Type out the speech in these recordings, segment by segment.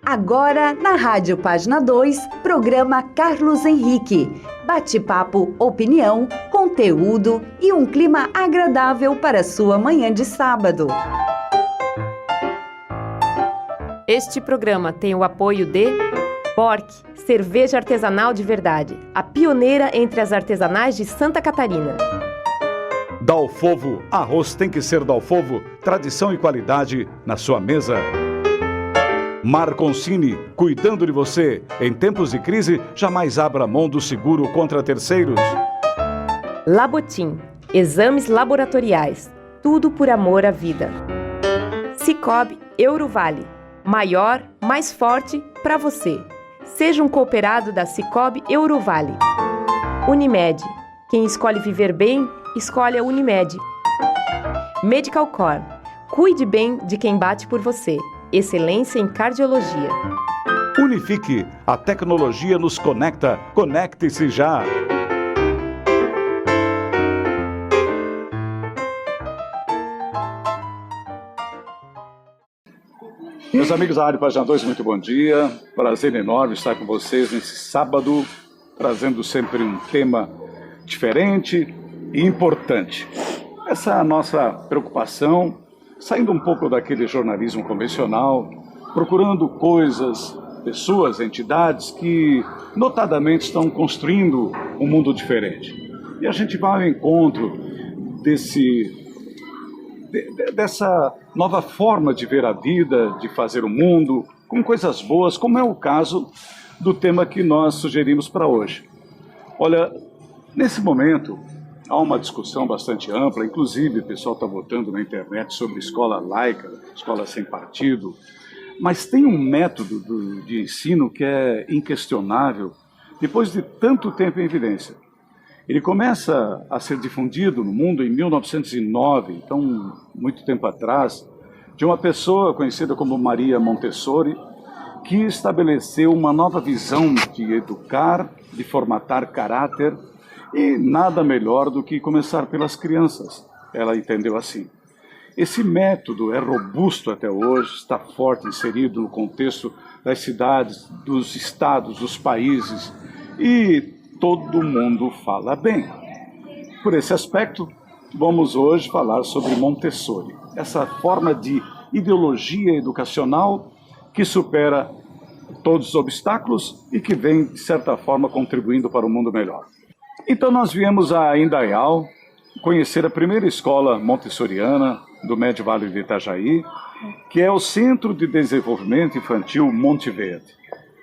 Agora, na Rádio Página 2, programa Carlos Henrique. Bate-papo, opinião, conteúdo e um clima agradável para sua manhã de sábado. Este programa tem o apoio de Bork, cerveja artesanal de verdade, a pioneira entre as artesanais de Santa Catarina. Dalfovo, arroz tem que ser Dalfovo, tradição e qualidade na sua mesa. Marconcini, cuidando de você. Em tempos de crise, jamais abra mão do seguro contra terceiros. Labotim, exames laboratoriais, tudo por amor à vida. Cicobi Eurovale, maior, mais forte para você. Seja um cooperado da Cicobi Eurovale. Unimed, quem escolhe viver bem, escolhe a Unimed. Medical Core, cuide bem de quem bate por você. Excelência em cardiologia. Unifique, a tecnologia nos conecta. Conecte-se já. Meus amigos da Rádio Página 2, muito bom dia. Prazer enorme estar com vocês nesse sábado, trazendo sempre um tema diferente e importante. Essa é a nossa preocupação, saindo um pouco daquele jornalismo convencional, procurando coisas, pessoas, entidades que notadamente estão construindo um mundo diferente. E a gente vai ao encontro dessa nova forma de ver a vida, de fazer o mundo, com coisas boas, como é o caso do tema que nós sugerimos para hoje. Olha, nesse momento há uma discussão bastante ampla, inclusive o pessoal está votando na internet sobre escola laica, escola sem partido, mas tem um método de ensino que é inquestionável depois de tanto tempo em evidência. Ele começa a ser difundido no mundo em 1909, então muito tempo atrás, de uma pessoa conhecida como Maria Montessori, que estabeleceu uma nova visão de educar, de formatar caráter, e nada melhor do que começar pelas crianças, ela entendeu assim. Esse método é robusto até hoje, está forte, inserido no contexto das cidades, dos estados, dos países, e todo mundo fala bem. Por esse aspecto, vamos hoje falar sobre Montessori, essa forma de ideologia educacional que supera todos os obstáculos e que vem, de certa forma, contribuindo para um mundo melhor. Então nós viemos a Indaial conhecer a primeira escola montessoriana do Médio Vale de Itajaí, que é o Centro de Desenvolvimento Infantil Monte Verde.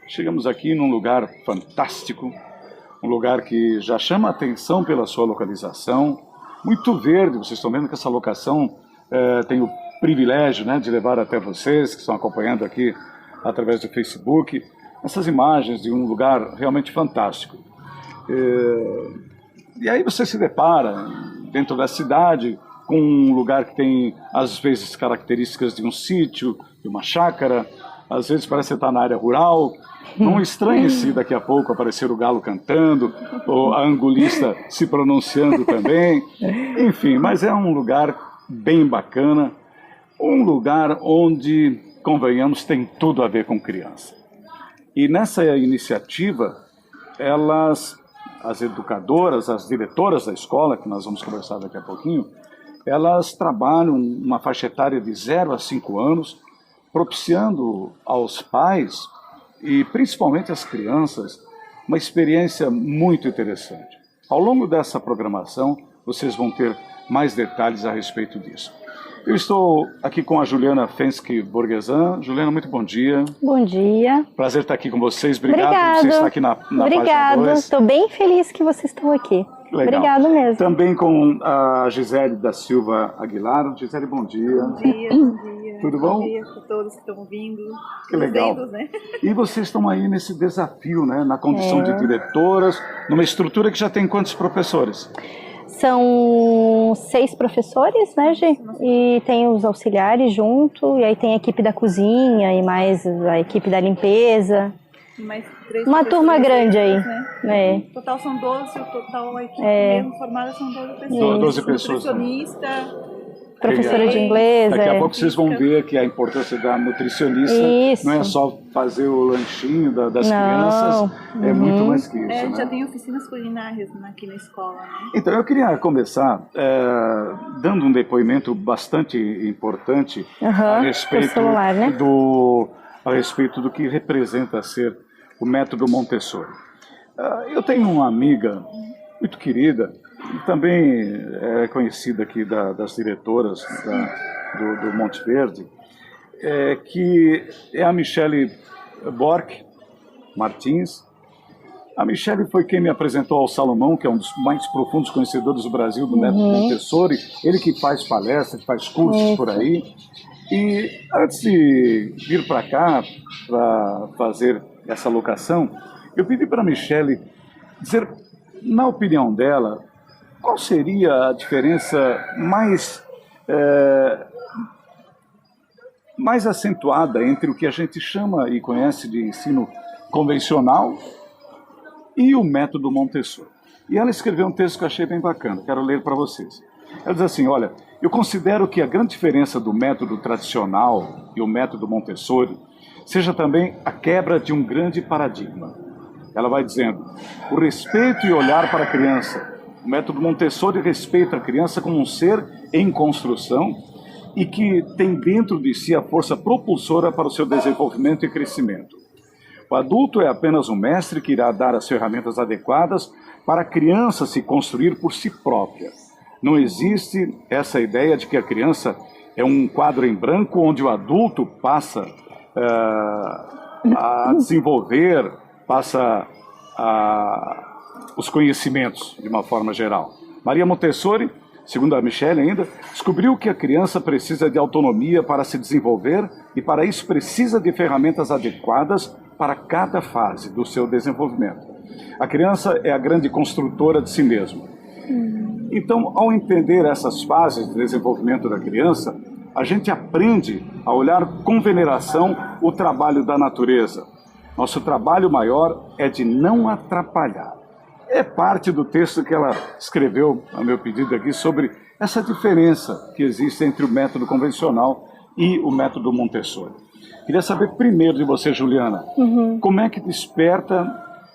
Chegamos aqui num lugar fantástico, um lugar que já chama a atenção pela sua localização, muito verde. Vocês estão vendo que essa locação tem o privilégio, né, de levar até vocês que estão acompanhando aqui através do Facebook, essas imagens de um lugar realmente fantástico. E aí você se depara dentro da cidade com um lugar que tem às vezes características de um sítio, de uma chácara, às vezes parece que você está na área rural. Não estranhe-se daqui a pouco aparecer o galo cantando, ou a angulista se pronunciando também. Enfim, mas é um lugar bem bacana, um lugar onde, convenhamos, tem tudo a ver com criança. E nessa iniciativa, as educadoras, as diretoras da escola, que nós vamos conversar daqui a pouquinho, elas trabalham uma faixa etária de 0 a 5 anos, propiciando aos pais e principalmente às crianças uma experiência muito interessante. Ao longo dessa programação, vocês vão ter mais detalhes a respeito disso. Eu estou aqui com a Juliana Fensky-Borgesan. Juliana, muito bom dia. Bom dia. Prazer estar aqui com vocês. Obrigado por você estar aqui na Página 2. Obrigada, estou bem feliz que vocês estão aqui. Legal. Obrigado mesmo. Também com a Gisele da Silva Aguilar. Gisele, bom dia. Bom dia, bom dia. Tudo bom? Bom dia para todos que estão vindo. Que legal. Né? E vocês estão aí nesse desafio, né? Na condição de diretoras, numa estrutura que já tem quantos professores? São 6 professores, né, Gi? E tem os auxiliares junto, e aí tem a equipe da cozinha e mais a equipe da limpeza. Mais 3 uma turma grande aí. Né? O total são 12, o total a equipe mesmo formada são 12 pessoas. 12 pessoas. Nutricionista, Professora de inglês. Daqui a pouco vocês vão ver que a importância da nutricionista Isso. não é só fazer o lanchinho das crianças, é muito mais que isso. A gente né? já tem oficinas culinárias aqui na escola, né? Então, eu queria começar dando um depoimento bastante importante a respeito pro celular, né? a respeito do que representa ser o método Montessori. Eu tenho uma amiga muito querida, e também é conhecida aqui das diretoras do Monte Verde, que é a Michele Bork Martins. A Michele foi quem me apresentou ao Salomão, que é um dos mais profundos conhecedores do Brasil do método Montessori, ele que faz palestras, faz cursos por aí. E antes de vir para cá, para fazer essa locação, eu pedi para a Michele dizer, na opinião dela, qual seria a diferença mais acentuada entre o que a gente chama e conhece de ensino convencional e o método Montessori. E ela escreveu um texto que eu achei bem bacana, quero ler para vocês. Ela diz assim, olha, eu considero que a grande diferença do método tradicional e o método Montessori seja também a quebra de um grande paradigma. Ela vai dizendo, o respeito e olhar para a criança. O método Montessori respeita a criança como um ser em construção e que tem dentro de si a força propulsora para o seu desenvolvimento e crescimento. O adulto é apenas um mestre que irá dar as ferramentas adequadas para a criança se construir por si própria. Não existe essa ideia de que a criança é um quadro em branco onde o adulto passa a desenvolver, passa os conhecimentos de uma forma geral. Maria Montessori, segundo a Michele ainda, descobriu que a criança precisa de autonomia para se desenvolver e para isso precisa de ferramentas adequadas para cada fase do seu desenvolvimento. A criança é a grande construtora de si mesma. Então, ao entender essas fases de desenvolvimento da criança, a gente aprende a olhar com veneração o trabalho da natureza. Nosso trabalho maior é de não atrapalhar. É parte do texto que ela escreveu, a meu pedido aqui, sobre essa diferença que existe entre o método convencional e o método Montessori. Queria saber primeiro de você, Juliana, como é que desperta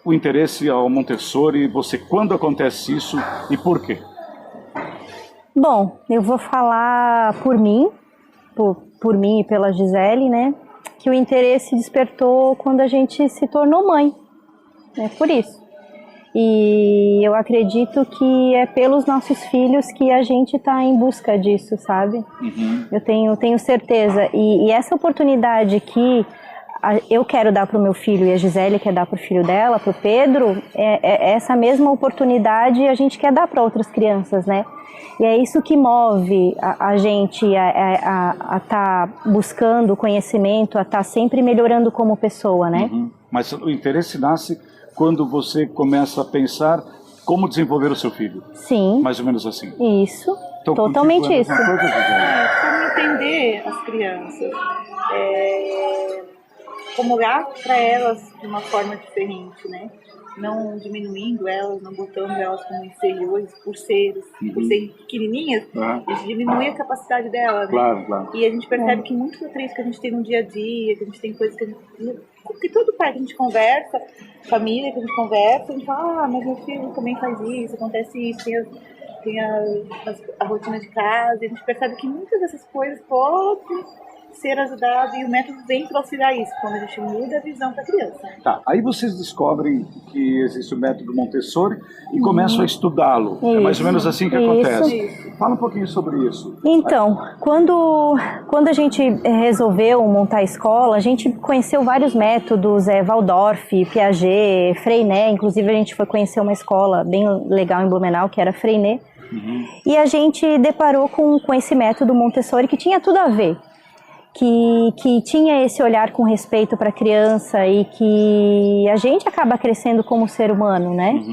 o interesse ao Montessori, você, quando acontece isso e por quê? Bom, eu vou falar por mim e pela Gisele, né? Que o interesse despertou quando a gente se tornou mãe, né? Por isso. E eu acredito que é pelos nossos filhos que a gente está em busca disso, sabe? Eu tenho certeza. E essa oportunidade que eu quero dar para o meu filho e a Gisele quer dar para o filho dela, para o Pedro, essa mesma oportunidade a gente quer dar para outras crianças, né? E é isso que move a gente a estar buscando conhecimento, a estar sempre melhorando como pessoa, né? Mas o interesse nasce quando você começa a pensar como desenvolver o seu filho. Sim. Mais ou menos assim. Isso. Então, totalmente isso. Como entender as crianças. Como olhar para elas de uma forma diferente, né? Não diminuindo elas, não botando elas como inferiores por serem pequenininhas, a gente diminui a capacidade delas, né? Claro. E a gente percebe que muito do que a gente tem no dia a dia, que a gente tem coisas que todo pai que a gente conversa, família que a gente conversa, a gente fala, mas meu filho também faz isso, acontece isso, tem a rotina de casa, e a gente percebe que muitas dessas coisas podem ser ajudado e o método vem para auxiliar isso, quando a gente muda a visão para a criança. Tá, aí vocês descobrem que existe o método Montessori e começam a estudá-lo. É mais ou menos assim que acontece. Fala um pouquinho sobre isso. Então, quando a gente resolveu montar a escola, a gente conheceu vários métodos, Waldorf, Piaget, Freinet, inclusive a gente foi conhecer uma escola bem legal em Blumenau, que era Freinet, e a gente deparou com esse método Montessori que tinha tudo a ver. Que tinha esse olhar com respeito para a criança e que a gente acaba crescendo como ser humano, né?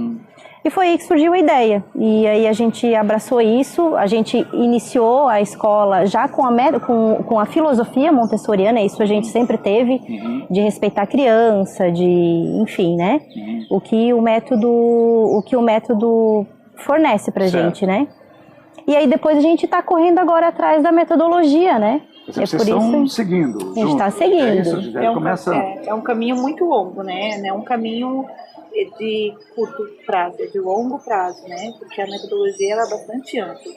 E foi aí que surgiu a ideia. E aí a gente abraçou isso, a gente iniciou a escola já com a filosofia montessoriana, isso a gente sempre teve, de respeitar a criança, enfim, né? O que o método fornece pra gente, né? E aí depois a gente está correndo agora atrás da metodologia, né? Vocês estão seguindo. A gente está seguindo. É isso, Gisele, é um caminho muito longo, né? É um caminho de curto prazo, de longo prazo, né? Porque a metodologia ela é bastante ampla.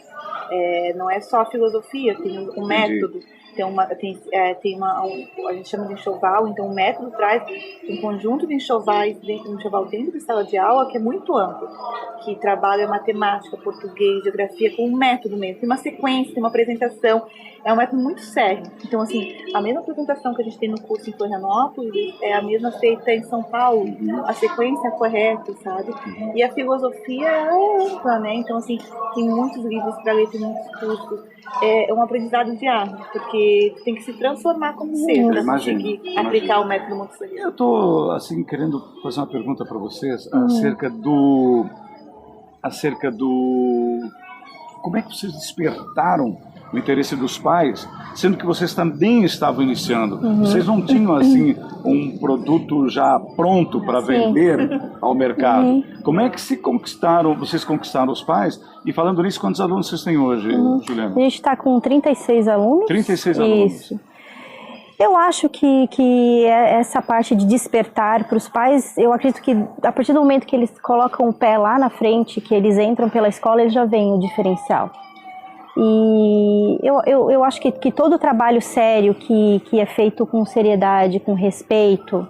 Não é só a filosofia, tem um método. A gente chama de enxoval, então o método traz um conjunto de enxovais dentro da sala de aula que é muito amplo, que trabalha matemática, português, geografia com um método mesmo, tem uma sequência, tem uma apresentação, é um método muito sério. Então assim, a mesma apresentação que a gente tem no curso em Florianópolis é a mesma feita em São Paulo, a sequência é correta, sabe? E a filosofia é ampla, né? Então assim, tem muitos livros para ler, tem muitos cursos. É um aprendizado diário, porque tu tem que se transformar como ser para conseguir aplicar o método Montessori. Eu estou assim querendo fazer uma pergunta para vocês acerca do como é que vocês despertaram o interesse dos pais, sendo que vocês também estavam iniciando. Vocês não tinham assim um produto já pronto para vender ao mercado. Como é que vocês conquistaram os pais? E falando nisso, quantos alunos vocês têm hoje, Juliana? A gente está com 36 alunos. 36 alunos. Isso. Eu acho que essa parte de despertar para os pais, eu acredito que a partir do momento que eles colocam o pé lá na frente, que eles entram pela escola, eles já veem o diferencial. E eu acho que todo o trabalho sério que é feito com seriedade, com respeito,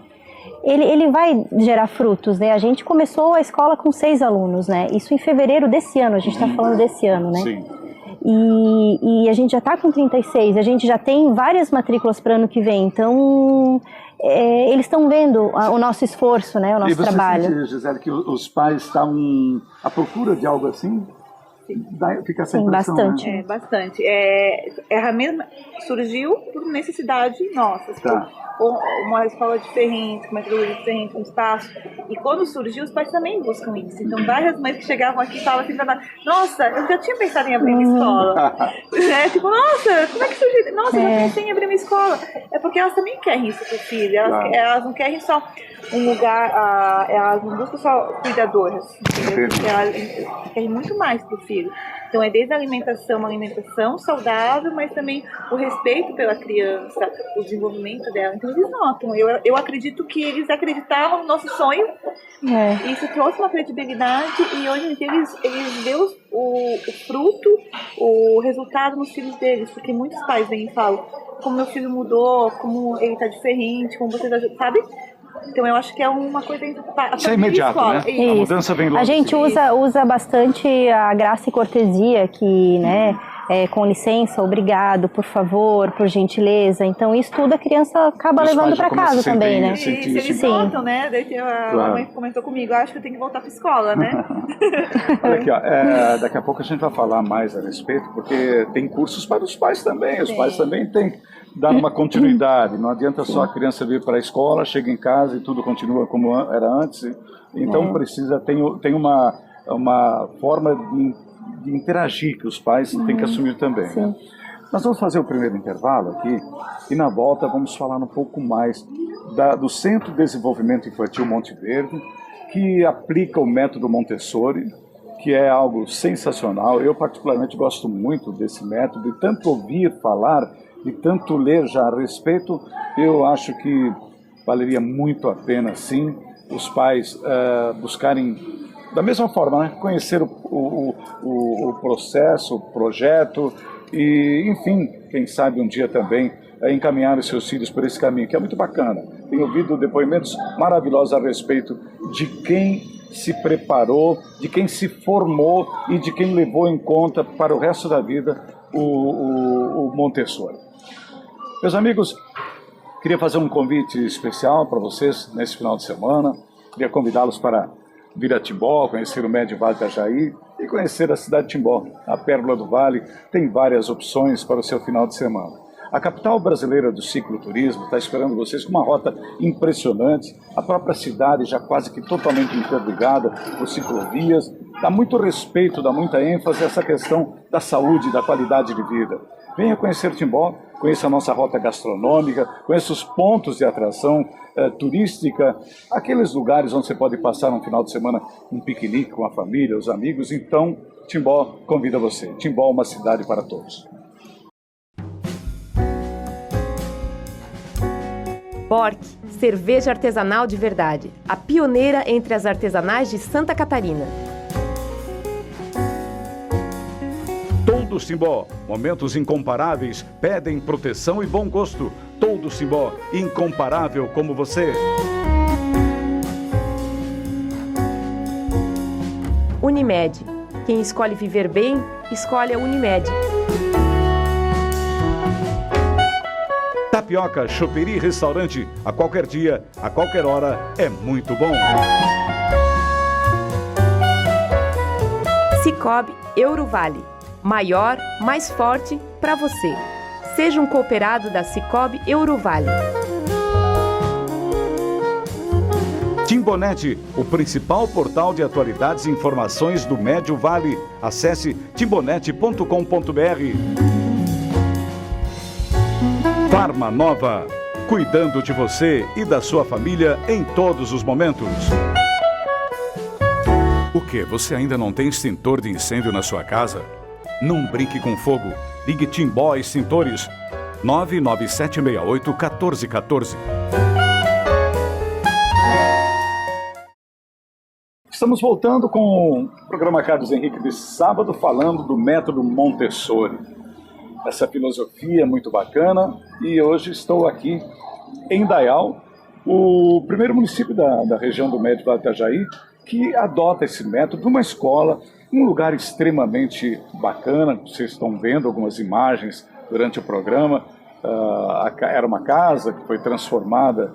ele vai gerar frutos, né? A gente começou a escola com 6 alunos, né? Isso em fevereiro desse ano, a gente está falando desse ano, né? Sim. E a gente já está com 36, a gente já tem várias matrículas para ano que vem, então eles estão vendo o nosso esforço, né? O nosso trabalho. E você sente, Gisele, que os pais estavam à procura de algo assim? Fica essa impressão, bastante. Né? Bastante. A mesma surgiu por necessidade nossa. Tá. Uma escola diferente, uma metodologia diferente, um espaço. E quando surgiu, os pais também buscam isso. Então, várias mães que chegavam aqui falavam assim, nossa, eu já tinha pensado em abrir uma escola. Tipo, nossa, como é que surgiu? Nossa, eu já pensei em abrir uma escola. É porque elas também querem isso pro filho. Elas não querem só um lugar, elas não buscam só cuidadoras. Elas querem muito mais pro filho. Então é desde a alimentação, uma alimentação saudável, mas também o respeito pela criança, o desenvolvimento dela. Então eles notam. Eu acredito que eles acreditavam no nosso sonho. Isso trouxe uma credibilidade e hoje em dia eles veem o fruto, o resultado nos filhos deles. Porque muitos pais vêm e falam como meu filho mudou, como ele tá diferente, como vocês ajudam, sabe? Então eu acho que é uma coisa... Isso é imediato, né? Isso. A mudança vem logo. A gente usa bastante a graça e cortesia, que, né, com licença, obrigado, por favor, por gentileza. Então isso tudo a criança acaba levando para casa também, né? Eles notam, né? Daí a mãe comentou comigo, acho que eu tenho que voltar para escola, né? Olha aqui, ó, daqui a pouco a gente vai falar mais a respeito, porque tem cursos para os pais também. Os pais também têm que dar uma continuidade. Não adianta só a criança vir para a escola, chega em casa e tudo continua como era antes. Então tem uma forma de interagir que os pais têm que assumir também. Né? Nós vamos fazer o primeiro intervalo aqui e na volta vamos falar um pouco mais do Centro de Desenvolvimento Infantil Monte Verde, que aplica o método Montessori, que é algo sensacional. Eu particularmente gosto muito desse método, e tanto ouvir falar e tanto ler já a respeito, eu acho que valeria muito a pena, sim, os pais buscarem, da mesma forma, né, conhecer o processo, o projeto e, enfim, quem sabe um dia também encaminhar os seus filhos por esse caminho, que é muito bacana. Tenho ouvido depoimentos maravilhosos a respeito de quem se preparou, de quem se formou e de quem levou em conta para o resto da vida o Montessori. Meus amigos, queria fazer um convite especial para vocês nesse final de semana. Queria convidá-los para vir a Timbó, conhecer o Médio Vale do Itajaí e conhecer a cidade de Timbó, a Pérola do Vale. Tem várias opções para o seu final de semana. A capital brasileira do cicloturismo está esperando vocês com uma rota impressionante. A própria cidade já quase que totalmente interligada por ciclovias. Dá muito respeito, dá muita ênfase a essa questão da saúde, da qualidade de vida. Venha conhecer Timbó, conheça a nossa rota gastronômica, conheça os pontos de atração turística, aqueles lugares onde você pode passar um final de semana um piquenique com a família, os amigos. Então, Timbó convida você. Timbó, uma cidade para todos. Bork, cerveja artesanal de verdade. A pioneira entre as artesanais de Santa Catarina. Todos Timbó, momentos incomparáveis, pedem proteção e bom gosto. Todos Timbó, incomparável como você. Unimed. Quem escolhe viver bem, escolhe a Unimed. Tapioca, choperia e restaurante, a qualquer dia, a qualquer hora, é muito bom. Sicoob Eurovale. Maior, mais forte para você. Seja um cooperado da Sicoob Eurovale. Timbonete, o principal portal de atualidades e informações do Médio Vale. Acesse timbonete.com.br. Farma Nova, cuidando de você e da sua família em todos os momentos. O que? Você ainda não tem extintor de incêndio na sua casa? Não brinque com fogo. Ligue Timbó Extintores 99768-1414. Estamos voltando com o programa Carlos Henrique de sábado, falando do método Montessori. Essa filosofia muito bacana, e hoje estou aqui em Dayal, o primeiro município da região do Médio Vale do Itajaí, que adota esse método numa escola, um lugar extremamente bacana. Vocês estão vendo algumas imagens durante o programa. Era uma casa que foi transformada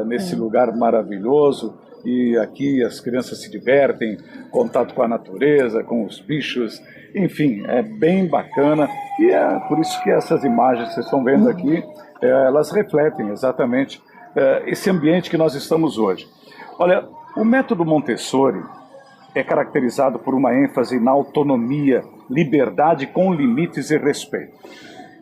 nesse lugar maravilhoso, e aqui as crianças se divertem, contato com a natureza, com os bichos, enfim, é bem bacana, e é por isso que essas imagens que vocês estão vendo aqui, elas refletem exatamente esse ambiente que nós estamos hoje. Olha, o método Montessori é caracterizado por uma ênfase na autonomia, liberdade com limites e respeito.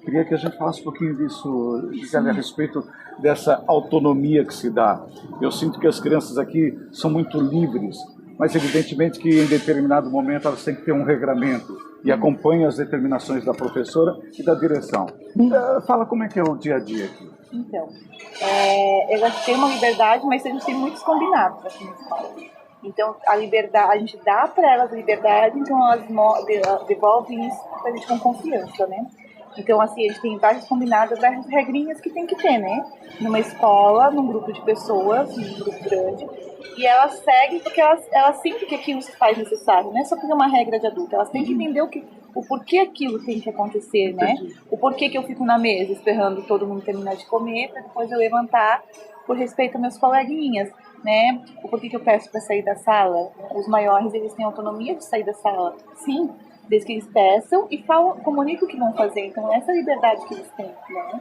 Queria que a gente falasse um pouquinho disso, Gisele, a respeito dessa autonomia que se dá. Eu sinto que as crianças aqui são muito livres, mas evidentemente que em determinado momento elas têm que ter um regramento e acompanham as determinações da professora e da direção. Fala como é que é o dia a dia aqui. Então, elas têm uma liberdade, mas a gente tem muitos combinados aqui na escola. Então, a liberdade, a gente dá para elas a liberdade, então elas devolvem isso para a gente com confiança, né? Então, assim, a gente tem vários combinados, várias regrinhas que tem que ter, né? Numa escola, num grupo de pessoas, num grupo grande. E elas seguem porque elas sentem que aquilo se faz necessário, não é só porque é uma regra de adulto. Elas têm que entender o porquê aquilo tem que acontecer, né? O porquê que eu fico na mesa esperando todo mundo terminar de comer para depois eu levantar por respeito aos meus coleguinhas, né? O porquê que eu peço para sair da sala. Os maiores, eles têm autonomia de sair da sala, sim, desde que eles peçam e comunicam o que vão fazer. Então, essa liberdade que eles têm, né?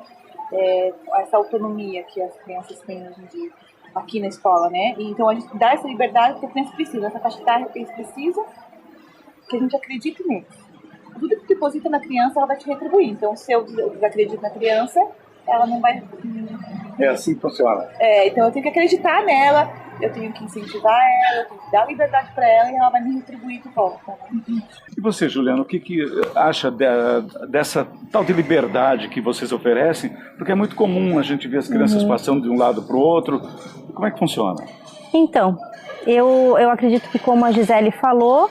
Essa autonomia que as crianças têm hoje em dia aqui na escola, né? E, então, a gente dá essa liberdade que a criança precisa, essa faixa etária que eles precisam, que a gente acredite neles. Tudo que deposita na criança, ela vai te retribuir. Então, se eu desacredito na criança, ela não vai... É assim que funciona. Então eu tenho que acreditar nela, eu tenho que incentivar ela, eu tenho que dar liberdade para ela e ela vai me retribuir de volta. E você, Juliana, o que acha dessa tal de liberdade que vocês oferecem? Porque é muito comum a gente ver as crianças passando de um lado para o outro. Como é que funciona? Então, eu acredito que, como a Gisele falou,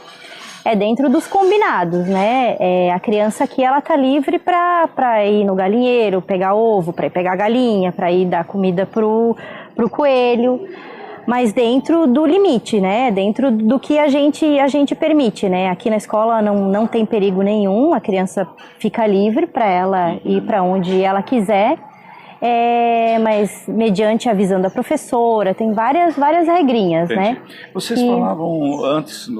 é dentro dos combinados, né? A criança aqui, ela tá livre para ir no galinheiro, pegar ovo, para ir pegar galinha, para ir dar comida pro coelho, mas dentro do limite, né? Dentro do que a gente permite, né? Aqui na escola não tem perigo nenhum, a criança fica livre para ela ir para onde ela quiser, mas mediante a visão da professora, tem várias regrinhas, né? Vocês falavam antes de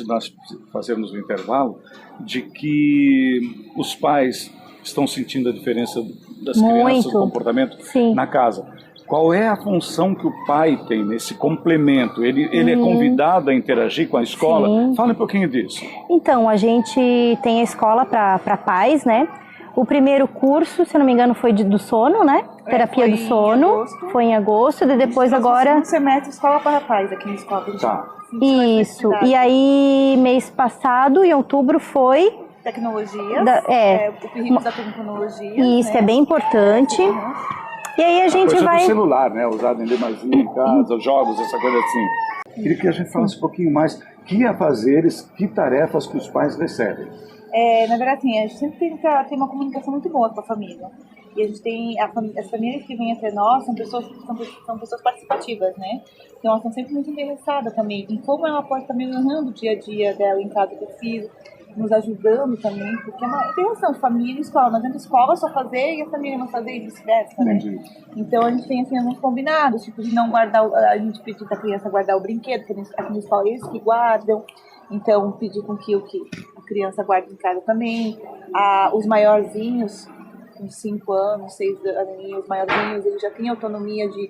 nós fazermos o intervalo, de que os pais estão sentindo a diferença das crianças, do comportamento na casa. Qual é a função que o pai tem nesse complemento? Ele é convidado a interagir com a escola? Sim. Fala um pouquinho disso. Então, a gente tem a escola para pais, né? O primeiro curso, se não me engano, foi do sono, né? Terapia do sono. Foi em agosto. E depois agora... Você mete escola para pais aqui na escola. Tá. sentiu essa Isso. necessidade? E aí, mês passado, em outubro, foi... Tecnologias, o perigo da tecnologia. Isso, né? é bem importante. Uhum. E aí a gente coisa vai... do celular, né? Usado em demasia em casa, jogos, essa coisa assim. Queria que a gente falasse um pouquinho mais que afazeres, que tarefas que os pais recebem. Na verdade, assim, a gente sempre tenta ter uma comunicação muito boa com a família. E a gente tem as famílias que vêm até nós são pessoas participativas, né? Então elas estão sempre muito interessadas também em como ela pode estar melhorando o dia a dia dela em casa com o filho, nos ajudando também, porque é uma interação, família e escola. Não adianta a escola só fazer e a família não fazer e vice-versa, né? Então a gente tem assim, alguns combinados, tipo de não guardar, a gente pedir para a criança guardar o brinquedo, porque aqui na escola eles que guardam. Então pedir com que a criança guarde em casa também. Os maiorzinhos, com 5 anos, 6 aninhos, maiorzinhos, eles já têm autonomia de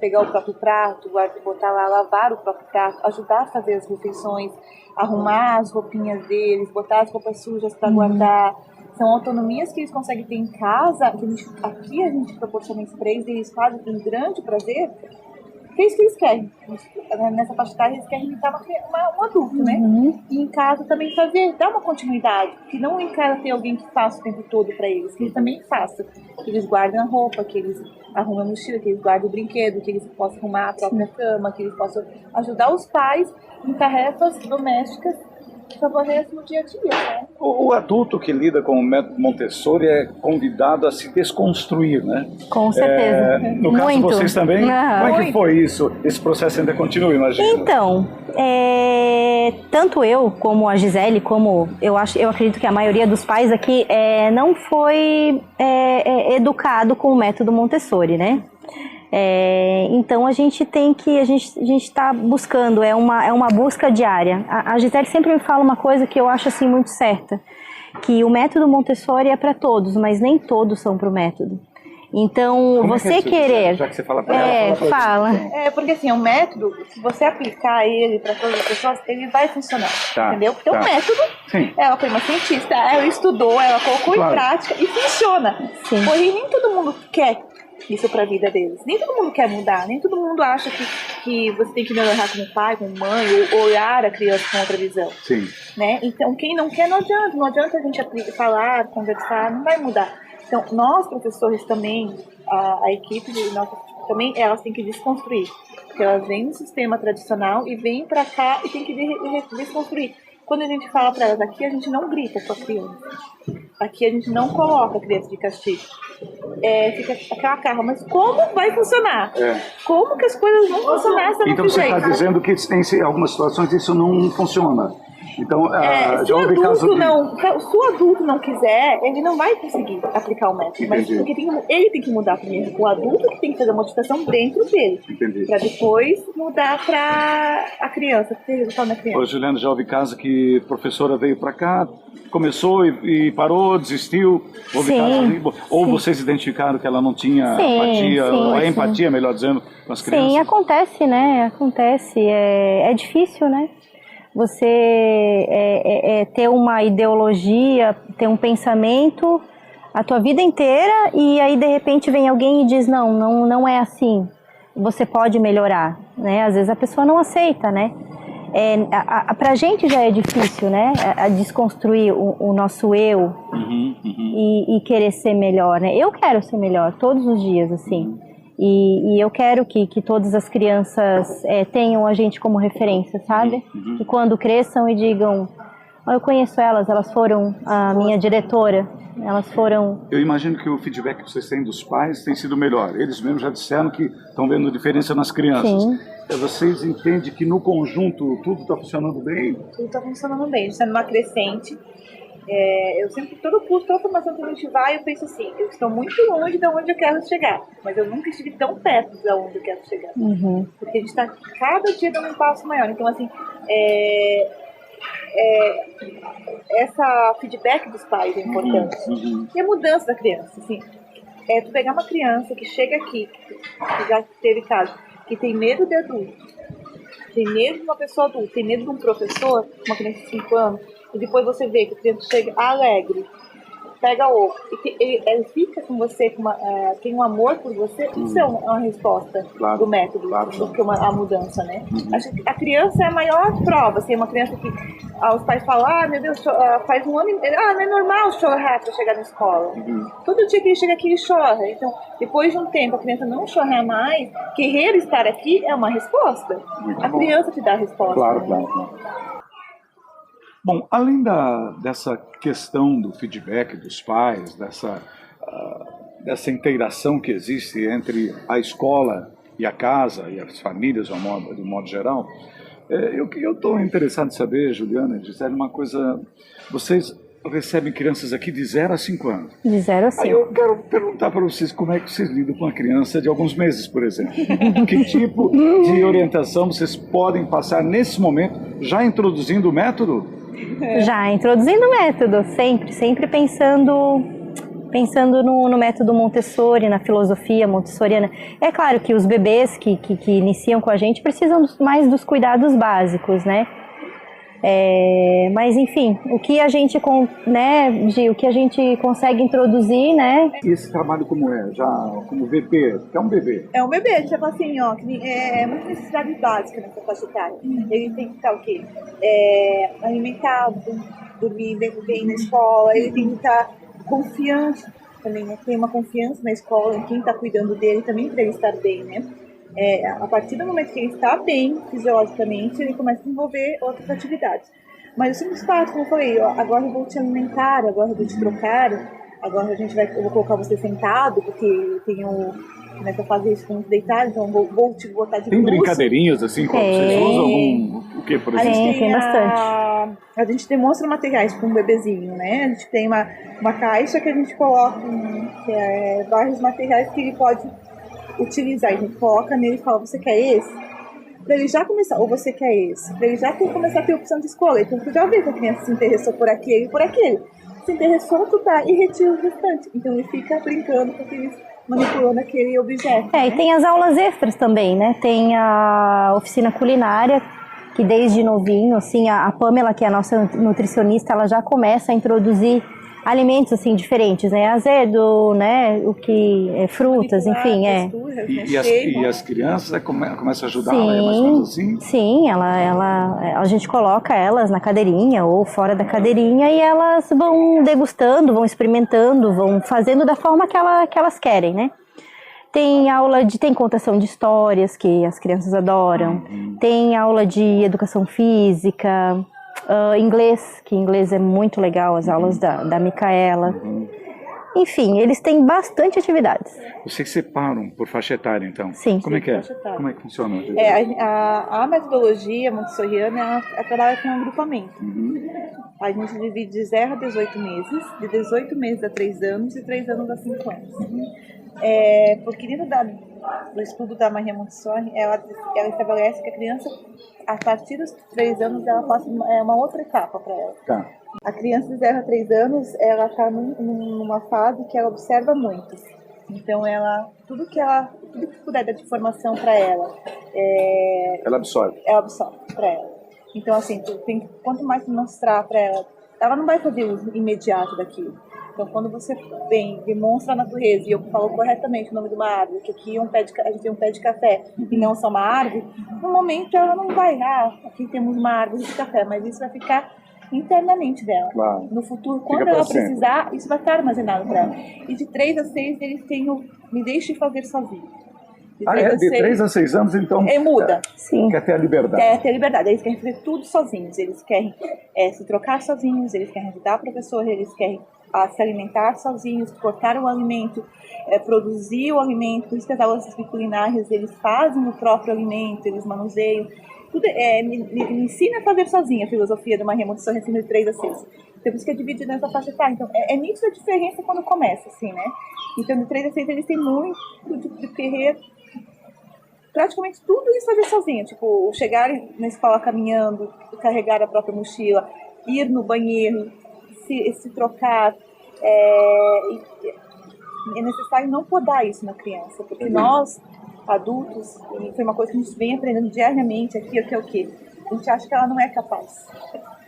pegar o próprio prato, botar lá, lavar o próprio prato, ajudar a fazer as refeições, arrumar as roupinhas deles, botar as roupas sujas para guardar. São autonomias que eles conseguem ter em casa, que aqui a gente proporciona isso para eles, e eles fazem com grande prazer, porque é isso que eles querem. Nessa faixa etária, eles querem imitar um adulto, né? E em casa também dar uma continuidade, que não em casa ter alguém que faça o tempo todo para eles, que eles também façam, que eles guardem a roupa, que eles arrumem a mochila, que eles guardem o brinquedo, que eles possam arrumar a própria cama, que eles possam ajudar os pais em tarefas domésticas que favorecem no dia a dia, né? O adulto que lida com o método Montessori é convidado a se desconstruir, né? Com certeza. No caso de vocês também, como é que foi isso? Esse processo ainda continua, imagina? Então, tanto eu como a Gisele, como eu acredito que a maioria dos pais aqui não foi educado com o método Montessori, né? Então a gente está buscando, é uma busca diária. A Gisele sempre me fala uma coisa que eu acho assim muito certa, que o método Montessori é para todos, mas nem todos são para o método. Então, como você querer... Já que você fala para ela, fala. Porque assim, o método, se você aplicar ele para todas as pessoas, ele vai funcionar, entendeu? Porque o método, ela foi uma cientista, ela estudou, ela colocou em prática e funciona. Porém, nem todo mundo quer isso para a vida deles. Nem todo mundo quer mudar, nem todo mundo acha que você tem que melhorar como pai, como mãe, ou olhar a criança com outra visão. Né? Então, quem não quer, não adianta a gente falar, conversar, não vai mudar. Então, nós, professores também, a equipe também, elas têm que desconstruir. Porque elas vêm no sistema tradicional e vêm para cá e tem que desconstruir. Quando a gente fala para elas, aqui a gente não grita com a criança. Aqui a gente não coloca a criança de castigo. Fica aquela carga, mas como vai funcionar? Como que as coisas vão funcionar se eu não Então você está dizendo que em algumas situações isso não funciona. Então, se o adulto não quiser, ele não vai conseguir aplicar o método. Mas porque ele tem que mudar primeiro. O adulto que tem que fazer a modificação dentro dele. Para depois mudar para a criança, ter resultado na criança. Ô, Juliana, já houve caso que a professora veio para cá, começou e parou, desistiu? Ou vocês identificaram que ela não tinha empatia, ou empatia, melhor dizendo, com as crianças? Sim, acontece, né? Acontece. É difícil, né? Você ter uma ideologia, ter um pensamento a tua vida inteira e aí de repente vem alguém e diz não é assim, você pode melhorar, né? Às vezes a pessoa não aceita, né? Pra gente já é difícil, né? A desconstruir o nosso eu e querer ser melhor, né? Eu quero ser melhor todos os dias, assim. E eu quero que todas as crianças tenham a gente como referência, sabe? Que quando cresçam e digam, eu conheço elas foram a minha diretora, elas foram... Eu imagino que o feedback que vocês têm dos pais tem sido melhor. Eles mesmos já disseram que estão vendo diferença nas crianças. Sim. Vocês entendem que no conjunto tudo está funcionando bem? Tudo está funcionando bem, a gente está numa crescente. Eu sempre, todo curso, toda formação que a gente vai, eu penso assim, eu estou muito longe de onde eu quero chegar, mas eu nunca estive tão perto de onde eu quero chegar, porque a gente está cada dia dando um passo maior. Então assim, essa feedback dos pais é importante, e a mudança da criança, assim, tu pegar uma criança que chega aqui, que já teve caso, que tem medo de adulto, tem medo de uma pessoa adulta, tem medo de um professor, uma criança de 5 anos, e depois você vê que o cliente chega alegre, pega ele fica com você, tem um amor por você, isso é uma resposta do método, do que a mudança, né? Acho que a criança é a maior prova, assim, uma criança que os pais falam, meu Deus, faz um ano, não é normal chorar para chegar na escola. Todo dia que ele chega aqui, ele chora. Então, depois de um tempo, a criança não chorar mais, querer estar aqui é uma resposta. A criança te dá a resposta. Claro. Bom, além dessa questão do feedback dos pais, dessa integração que existe entre a escola e a casa e as famílias de um modo geral, eu estou interessado em saber, Juliana e Gisele, uma coisa. Vocês recebem crianças aqui de 0 a 5 anos. De 0 a 5. Aí eu quero perguntar para vocês como é que vocês lidam com uma criança de alguns meses, por exemplo. Que tipo de orientação vocês podem passar nesse momento, já introduzindo o método? Já introduzindo o método, sempre pensando no método Montessori, na filosofia montessoriana. É claro que os bebês que iniciam com a gente precisam mais dos cuidados básicos, né? Mas enfim, o que a gente, né, Gi, o que a gente consegue introduzir, né? E esse trabalho como já como bebê, é um bebê? É um bebê, tipo assim, ó, é muita necessidade básica nessa faixa etária. Ele tem que estar o quê? Alimentado, dormir bem na escola, ele tem que estar confiante também, né? Tem uma confiança na escola, em quem está cuidando dele também para ele estar bem, né? A partir do momento que ele está bem fisiologicamente, ele começa a desenvolver outras atividades. Mas o simples fato, como eu falei, agora eu vou te alimentar, agora eu vou te trocar, agora eu vou colocar você sentado, porque eu tenho começa a fazer isso com deitado, então vou te botar de bruços. Tem brincadeirinhas assim, como vocês usam? O que, por exemplo? Tem bastante. A gente demonstra materiais para um bebezinho, né? A gente tem uma caixa que a gente coloca vários materiais que ele pode utilizar. A gente coloca nele e fala, você quer esse? Para ele já começar, ou você quer esse? Para ele já começar a ter opção de escolha. Então, tu já vê que a criança se interessou por aquele e por aquele. Se interessou, tu tá e retira o restante. Então, ele fica brincando com aqueles, manipulando aquele objeto. E tem as aulas extras também, né? Tem a oficina culinária, que desde novinho, assim, a Pamela, que é a nossa nutricionista, ela já começa a introduzir alimentos, assim, diferentes, né? Azedo, né? O que é frutas, enfim, texturas, E as crianças começam a ajudar, mais ou menos assim? Sim, a gente coloca elas na cadeirinha ou fora da cadeirinha e elas vão degustando, vão experimentando, vão fazendo da forma que elas querem, né? Tem tem contação de histórias, que as crianças adoram. Tem aula de educação física, inglês, que inglês é muito legal, as aulas da Micaela. Enfim, eles têm bastante atividades. Vocês separam por faixa etária, então? Sim. Como é que é? Como é que funciona? A metodologia montessoriana, ela trabalha com um agrupamento. A gente divide de 0 a 18 meses, de 18 meses a 3 anos e 3 anos a 5 anos. Porque dentro do estudo da Maria Montessori, ela estabelece que a criança, a partir dos 3 anos, ela passa uma outra etapa para ela. Tá. A criança de 0 a 3 anos, ela está numa fase que ela observa muito. Então, tudo que puder dar de informação para ela, ela absorve. Ela absorve para ela. Então, assim, quanto mais mostrar para ela não vai fazer uso imediato daquilo. Então, quando você demonstra a natureza, e eu falo corretamente o nome de uma árvore, que aqui a gente tem um pé de café e não só uma árvore, no momento ela não vai, aqui temos uma árvore de café, mas isso vai ficar internamente dela. Claro. No futuro, quando ela precisar, isso vai estar armazenado para ela. E de 3 a 6, eles têm o Me Deixe Fazer Sozinho. De 3 a 6 anos, então, muda. Sim. Quer ter a liberdade. Quer ter a liberdade. Eles querem fazer tudo sozinhos. Eles querem se trocar sozinhos, eles querem ajudar a professora, eles querem se alimentar sozinhos, cortar o alimento, produzir o alimento. Por isso que as aulas culinárias, eles fazem o próprio alimento, eles manuseiam. Tudo, me ensina a fazer sozinha a filosofia de Maria Montessori, ensina de 3 a 6. Então, por isso que é dividido nessa faixa etária. Então, nítida a diferença quando começa, assim, né? Então, de 3 a 6, eles têm muito de querer praticamente tudo isso fazer sozinho. Tipo, chegar na escola caminhando, carregar a própria mochila, ir no banheiro, se trocar. É necessário não podar isso na criança, porque nós, adultos, e foi uma coisa que a gente vem aprendendo diariamente aqui, o que? A gente acha que ela não é capaz.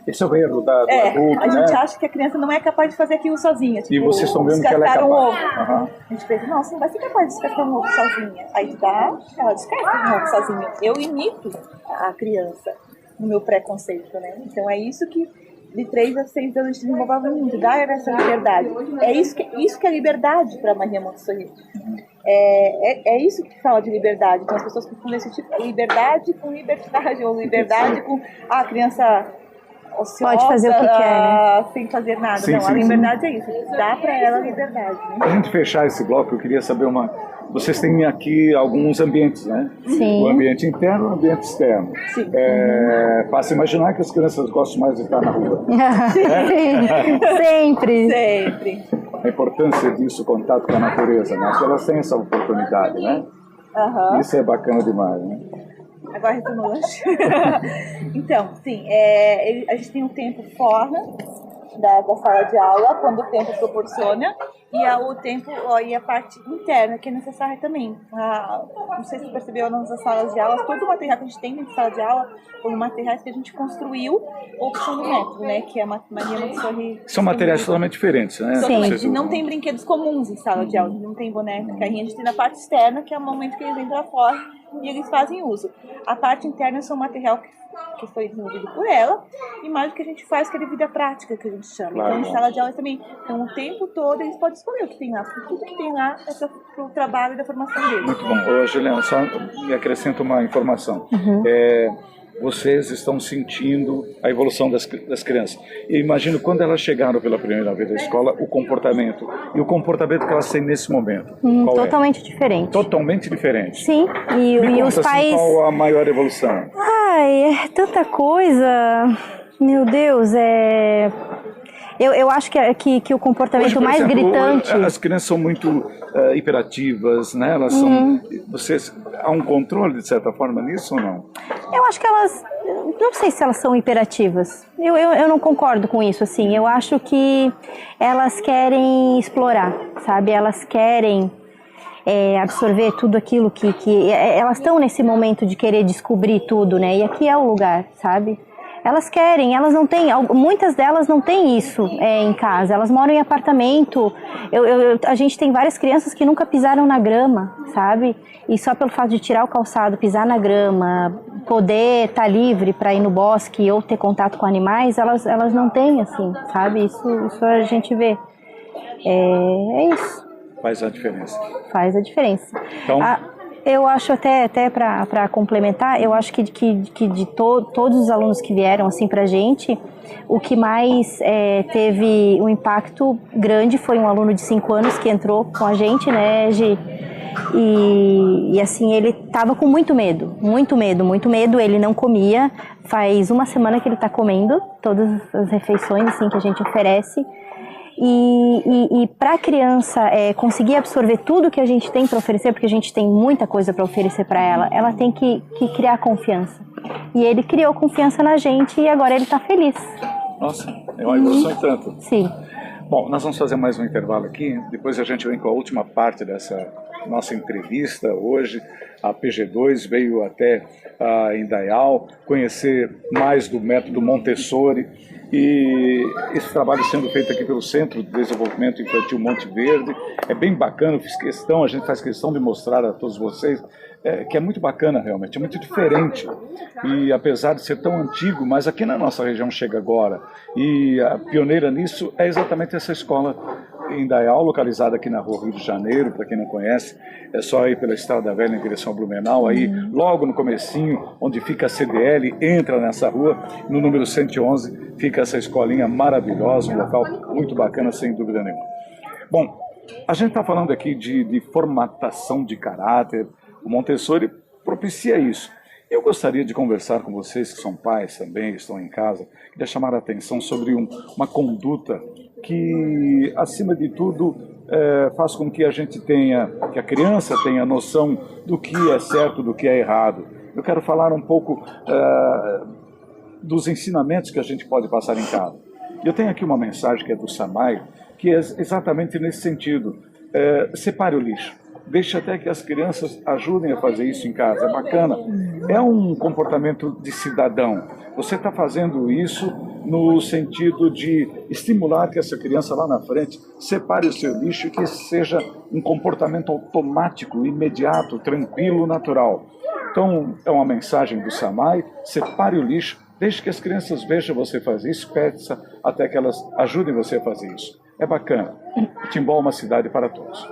Esse é o erro do adulto, a gente né? acha que a criança não é capaz de fazer aquilo sozinha. Tipo, E vocês estão vendo que ela é descascar um capaz. ovo. Aham. A gente pensa, não, você não vai ser capaz de descascar um ovo sozinha. Aí tu dá, ela descasca um ovo sozinha. Eu imito a criança no meu preconceito, né? Então é isso que de 3 a 6 anos a gente desenvolve muito, dá essa liberdade. É isso que é liberdade para Maria Montessori. É isso que fala de liberdade. Então as pessoas confundem esse tipo, liberdade com liberdade, ou liberdade com a criança ociosa, Pode fazer o que quer, né? sem fazer nada. Sim, Não, sim, a liberdade é isso, dá para ela a liberdade. Né? Para a gente fechar esse bloco, eu queria saber Vocês têm aqui alguns ambientes, né? Sim. O ambiente interno e o ambiente externo. Sim. Fácil imaginar que as crianças gostam mais de estar na rua. Sempre. Sempre. A importância disso, o contato com a natureza, né? Porque elas têm essa oportunidade, né? Aham. Isso é bacana demais, né? Agora retornou o lanche. Então, sim, a gente tem um tempo fora da sala de aula, quando o tempo proporciona, e o tempo e a parte interna, que é necessária também. Não sei se você percebeu nas salas de aula, todo o material que a gente tem dentro de sala de aula foram materiais que a gente construiu ou puxando o método, né? Que é a Maria Montessori. São materiais totalmente diferentes, né? Totalmente. Vocês Não usam. tem brinquedos comuns em sala de aula, não tem boneca, carrinho. A gente tem na parte externa, que é o momento que eles entram fora e eles fazem uso. A parte interna são material que foi desenvolvido por ela, e mais o que a gente faz, que é de vida prática, que a gente chama. Claro. Então, em sala de aula também, então, o tempo todo eles podem escolher o que tem lá, porque tudo que tem lá é para o trabalho e da formação deles. Muito bom. Ô, Juliana, só me acrescenta uma informação. Vocês estão sentindo a evolução das crianças. Eu imagino quando elas chegaram pela primeira vez à escola, o comportamento. E o comportamento que elas têm nesse momento. Qual Totalmente diferente. Totalmente diferente. Sim, Me e conta, os assim, pais... qual a maior evolução? Ai, é tanta coisa. Meu Deus, Eu acho que o comportamento Hoje, por mais exemplo, gritante... as crianças são muito hiperativas, né? Elas são... Há um controle, de certa forma, nisso ou não? Eu acho que elas... Não sei se elas são hiperativas. Eu não concordo com isso, assim. Eu acho que elas querem explorar, sabe? Elas querem absorver tudo aquilo que elas estão nesse momento de querer descobrir tudo, né? E aqui é o lugar, sabe? Elas querem, elas não têm, muitas delas não têm isso em casa, elas moram em apartamento. A gente tem várias crianças que nunca pisaram na grama, sabe? E só pelo fato de tirar o calçado, pisar na grama, poder estar livre para ir no bosque ou ter contato com animais, elas não têm, assim, sabe? Isso a gente vê. É isso. Faz a diferença. Faz a diferença. Então... Eu acho até para complementar, eu acho que de todos os alunos que vieram assim para a gente, o que mais teve um impacto grande foi um aluno de 5 anos que entrou com a gente, né, Gi? E assim, ele estava com muito medo, ele não comia, faz uma semana que ele está comendo todas as refeições assim, que a gente oferece. E para a criança conseguir absorver tudo que a gente tem para oferecer, porque a gente tem muita coisa para oferecer para ela tem que criar confiança. E ele criou confiança na gente e agora ele está feliz. Nossa, é uma evolução e tanto. Sim. Bom, nós vamos fazer mais um intervalo aqui, depois a gente vem com a última parte dessa nossa entrevista hoje. A PG2 veio até a Indaial conhecer mais do método Montessori, e esse trabalho sendo feito aqui pelo Centro de Desenvolvimento Infantil Monte Verde é bem bacana. A gente faz questão de mostrar a todos vocês que é muito bacana realmente, é muito diferente, e apesar de ser tão antigo, mas aqui na nossa região chega agora, e a pioneira nisso é exatamente essa escola em Indaial, localizada aqui na rua Rio de Janeiro. Para quem não conhece, é só ir pela Estrada Velha em direção a Blumenau, aí logo no comecinho, onde fica a CDL, entra nessa rua, no número 111, fica essa escolinha maravilhosa, um local muito bacana, sem dúvida nenhuma. Bom, a gente está falando aqui de formatação de caráter. O Montessori propicia isso. Eu gostaria de conversar com vocês que são pais também, estão em casa, queria chamar a atenção sobre uma conduta que, acima de tudo, faz com que que a criança tenha noção do que é certo, do que é errado. Eu quero falar um pouco dos ensinamentos que a gente pode passar em casa. Eu tenho aqui uma mensagem que é do Samai, que é exatamente nesse sentido. Separe o lixo. Deixe até que as crianças ajudem a fazer isso em casa, é bacana. É um comportamento de cidadão. Você está fazendo isso no sentido de estimular que essa criança lá na frente separe o seu lixo e que seja um comportamento automático, imediato, tranquilo, natural. Então, é uma mensagem do SAMAI: separe o lixo, deixe que as crianças vejam você fazer isso, peça até que elas ajudem você a fazer isso. É bacana. Timbó é uma cidade para todos.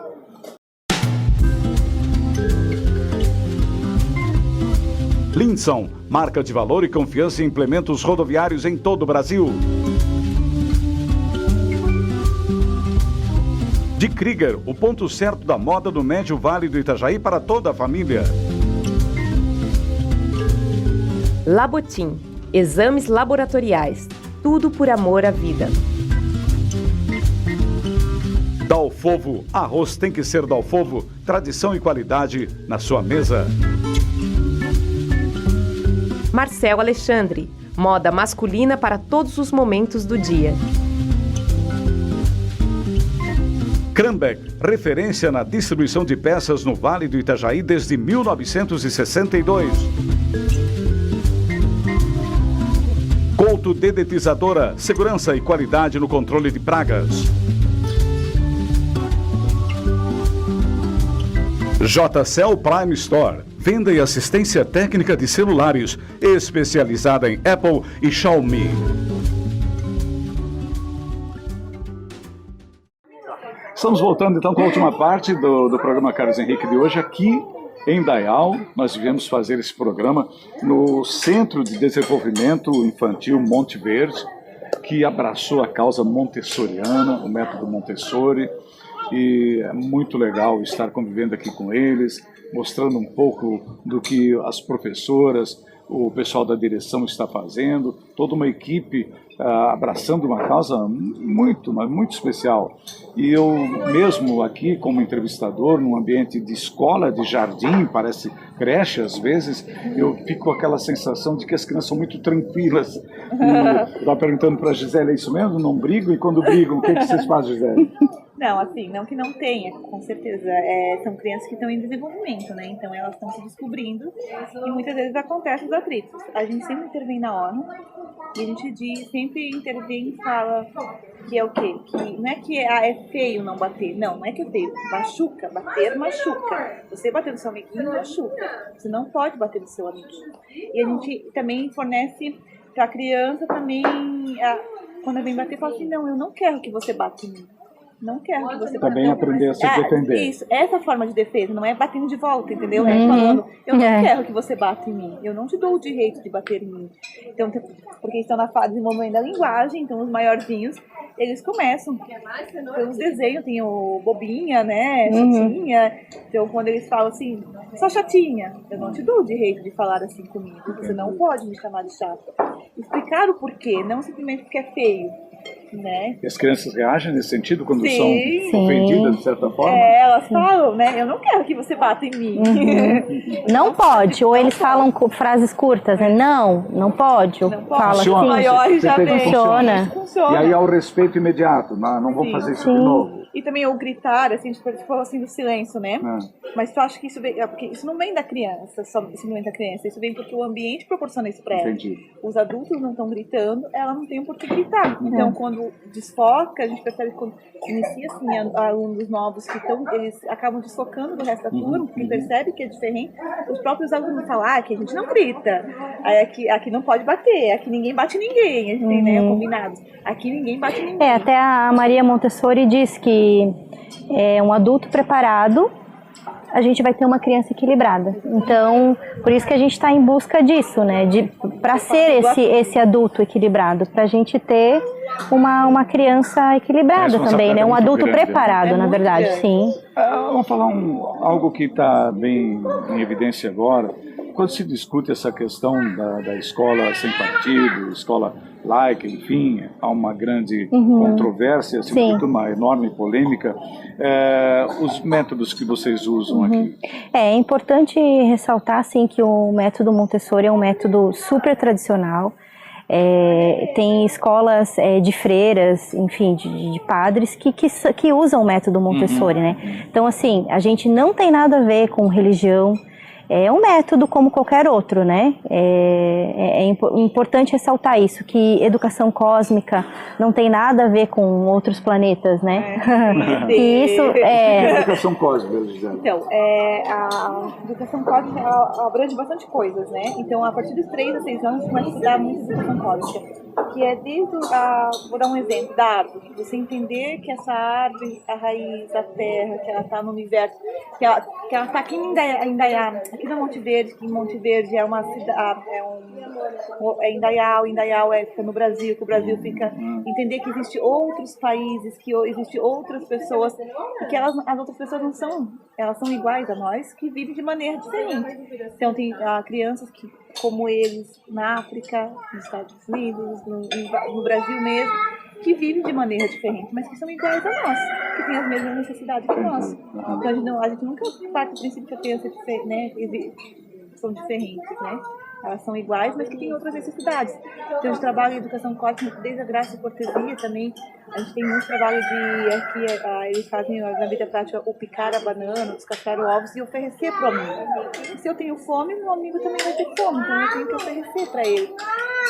Linson, marca de valor e confiança em implementos rodoviários em todo o Brasil. De Krieger, o ponto certo da moda no Médio Vale do Itajaí para toda a família. Labotim, exames laboratoriais, tudo por amor à vida. Dalfovo, arroz tem que ser Dalfovo, tradição e qualidade na sua mesa. Marcel Alexandre, moda masculina para todos os momentos do dia. Krambeck, referência na distribuição de peças no Vale do Itajaí desde 1962. Couto Dedetizadora, segurança e qualidade no controle de pragas. JCL Prime Store, venda e assistência técnica de celulares, especializada em Apple e Xiaomi. Estamos voltando então com a última parte do programa Carlos Henrique de hoje aqui em Dayal. Nós viemos fazer esse programa no Centro de Desenvolvimento Infantil Monte Verde, que abraçou a causa montessoriana, o método Montessori. E é muito legal estar convivendo aqui com eles, mostrando um pouco do que as professoras, o pessoal da direção está fazendo, toda uma equipe abraçando uma causa muito, mas muito especial. E eu mesmo aqui, como entrevistador, num ambiente de escola, de jardim, parece creche às vezes, eu fico com aquela sensação de que as crianças são muito tranquilas. Eu estava perguntando para a Gisele, é isso mesmo? Não brigam? E quando brigam, o que vocês fazem, Gisele? Não, assim, não que não tenha, com certeza. São crianças que estão em desenvolvimento, né? Então elas estão se descobrindo e muitas vezes acontecem os atritos. A gente sempre intervém na hora e a gente sempre intervém e fala que é o quê? Que não é que é feio não bater. Não, não é que é feio. Machuca, bater machuca. Você bater no seu amiguinho machuca. Você não pode bater no seu amiguinho. E a gente também fornece para a criança também, quando vem bater, fala assim, não, eu não quero que você bata em mim. Não quero que você também aprender a se defender. Isso, essa forma de defesa, não é batendo de volta, entendeu? É falando, eu não quero que você bata em mim, eu não te dou o direito de bater em mim. Então, porque estão na fase de desenvolvimento da linguagem, então os maiorzinhos, eles começam pelos desenhos, tem o bobinha, né, chatinha. Então, quando eles falam assim, só chatinha, eu não te dou o direito de falar assim comigo, você não pode me chamar de chata. Explicar o porquê, não simplesmente porque é feio. Né? E as crianças reagem nesse sentido quando são ofendidas de certa forma? Elas falam, né? Eu não quero que você bata em mim. Não pode. Ou eles falam frases curtas, né? Não pode. Ou fala funciona. assim. Maiores já funciona. E aí há o respeito imediato. Não vou fazer isso de novo. E também o gritar, assim, tipo, você falou assim do silêncio, né? Mas tu acha que isso vem... Porque isso não vem da criança, simplesmente da criança. Isso vem porque o ambiente proporciona isso pra ela. Entendi. Os adultos não estão gritando, ela não tem por que gritar. Então, quando desfoca, a gente percebe que quando inicia, assim, alunos novos que eles acabam desfocando do resto da turma, porque percebe que é diferente. Os próprios alunos falam, que a gente não grita. Aí aqui não pode bater, aqui ninguém bate ninguém. A gente tem, né, combinados. Aqui ninguém bate ninguém. Até a Maria Montessori diz que um adulto preparado, a gente vai ter uma criança equilibrada. Então, por isso que a gente está em busca disso, né? Para ser esse adulto equilibrado, para a gente ter uma criança equilibrada também, né? Um adulto preparado, na verdade, sim. Vamos falar algo que está bem em evidência agora. Quando se discute essa questão da escola sem partido, escola laica, enfim, há uma grande controvérsia, sobretudo uma enorme polêmica. Os métodos que vocês usam aqui? É importante ressaltar, assim, que o método Montessori é um método super tradicional. Tem escolas de freiras, enfim, de padres que usam o método Montessori, né? Então, assim, a gente não tem nada a ver com religião. É um método como qualquer outro, né? Importante ressaltar isso, que educação cósmica não tem nada a ver com outros planetas, né? E isso Educação cósmica, Gisele. Então, a educação cósmica ela abrange bastante coisas, né? Então, a partir dos 3 a 6 anos, começa a estudar muito educação cósmica. Que é desde vou dar um exemplo, da árvore. Você entender que essa árvore, a raiz, a terra, que ela está no universo, que ela está aqui em Indaiá, aqui no Monte Verde, que em Monte Verde é uma cidade, Indaial fica no Brasil, que o Brasil fica... Entender que existem outros países, que existem outras pessoas, e que as outras pessoas não são, elas são iguais a nós, que vivem de maneira diferente. Então, tem crianças que, como eles, na África, nos Estados Unidos, no Brasil mesmo, que vivem de maneira diferente, mas que são iguais a nós, que têm as mesmas necessidades que nós. Então, a gente nunca parte do princípio que a criança são diferentes, né? Elas são iguais, mas que têm outras necessidades. Então, a gente trabalha em educação cósmica desde a graça e cortesia também. A gente tem muito trabalho eles fazem na vida prática o picar a banana, descascar ovos e oferecer para o amigo. E se eu tenho fome, meu amigo também vai ter fome, então eu tenho que oferecer para ele.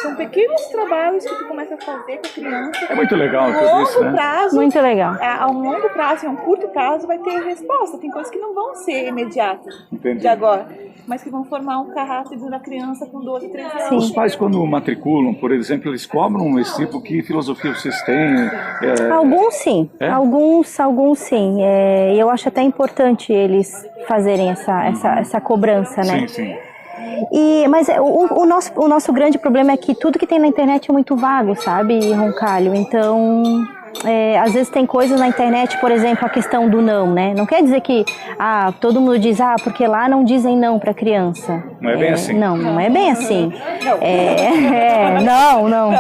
São pequenos trabalhos que tu começa a fazer com a criança. É muito legal tudo isso, né? Prazo, muito legal. A um longo prazo e a um curto prazo vai ter resposta. Tem coisas que não vão ser imediatas de agora, mas que vão formar um caráter da criança com 12, 13 anos. Sim. Os pais, quando matriculam, por exemplo, eles cobram esse tipo, que filosofia vocês têm? Alguns sim, alguns sim. Eu acho até importante eles fazerem essa cobrança, né? Sim. Mas o nosso grande problema é que tudo que tem na internet é muito vago, sabe, Roncalho? Então, às vezes tem coisas na internet, por exemplo, a questão do não, né? Não quer dizer que todo mundo diz, porque lá não dizem não para criança. Não é bem assim. Não é bem assim. Não.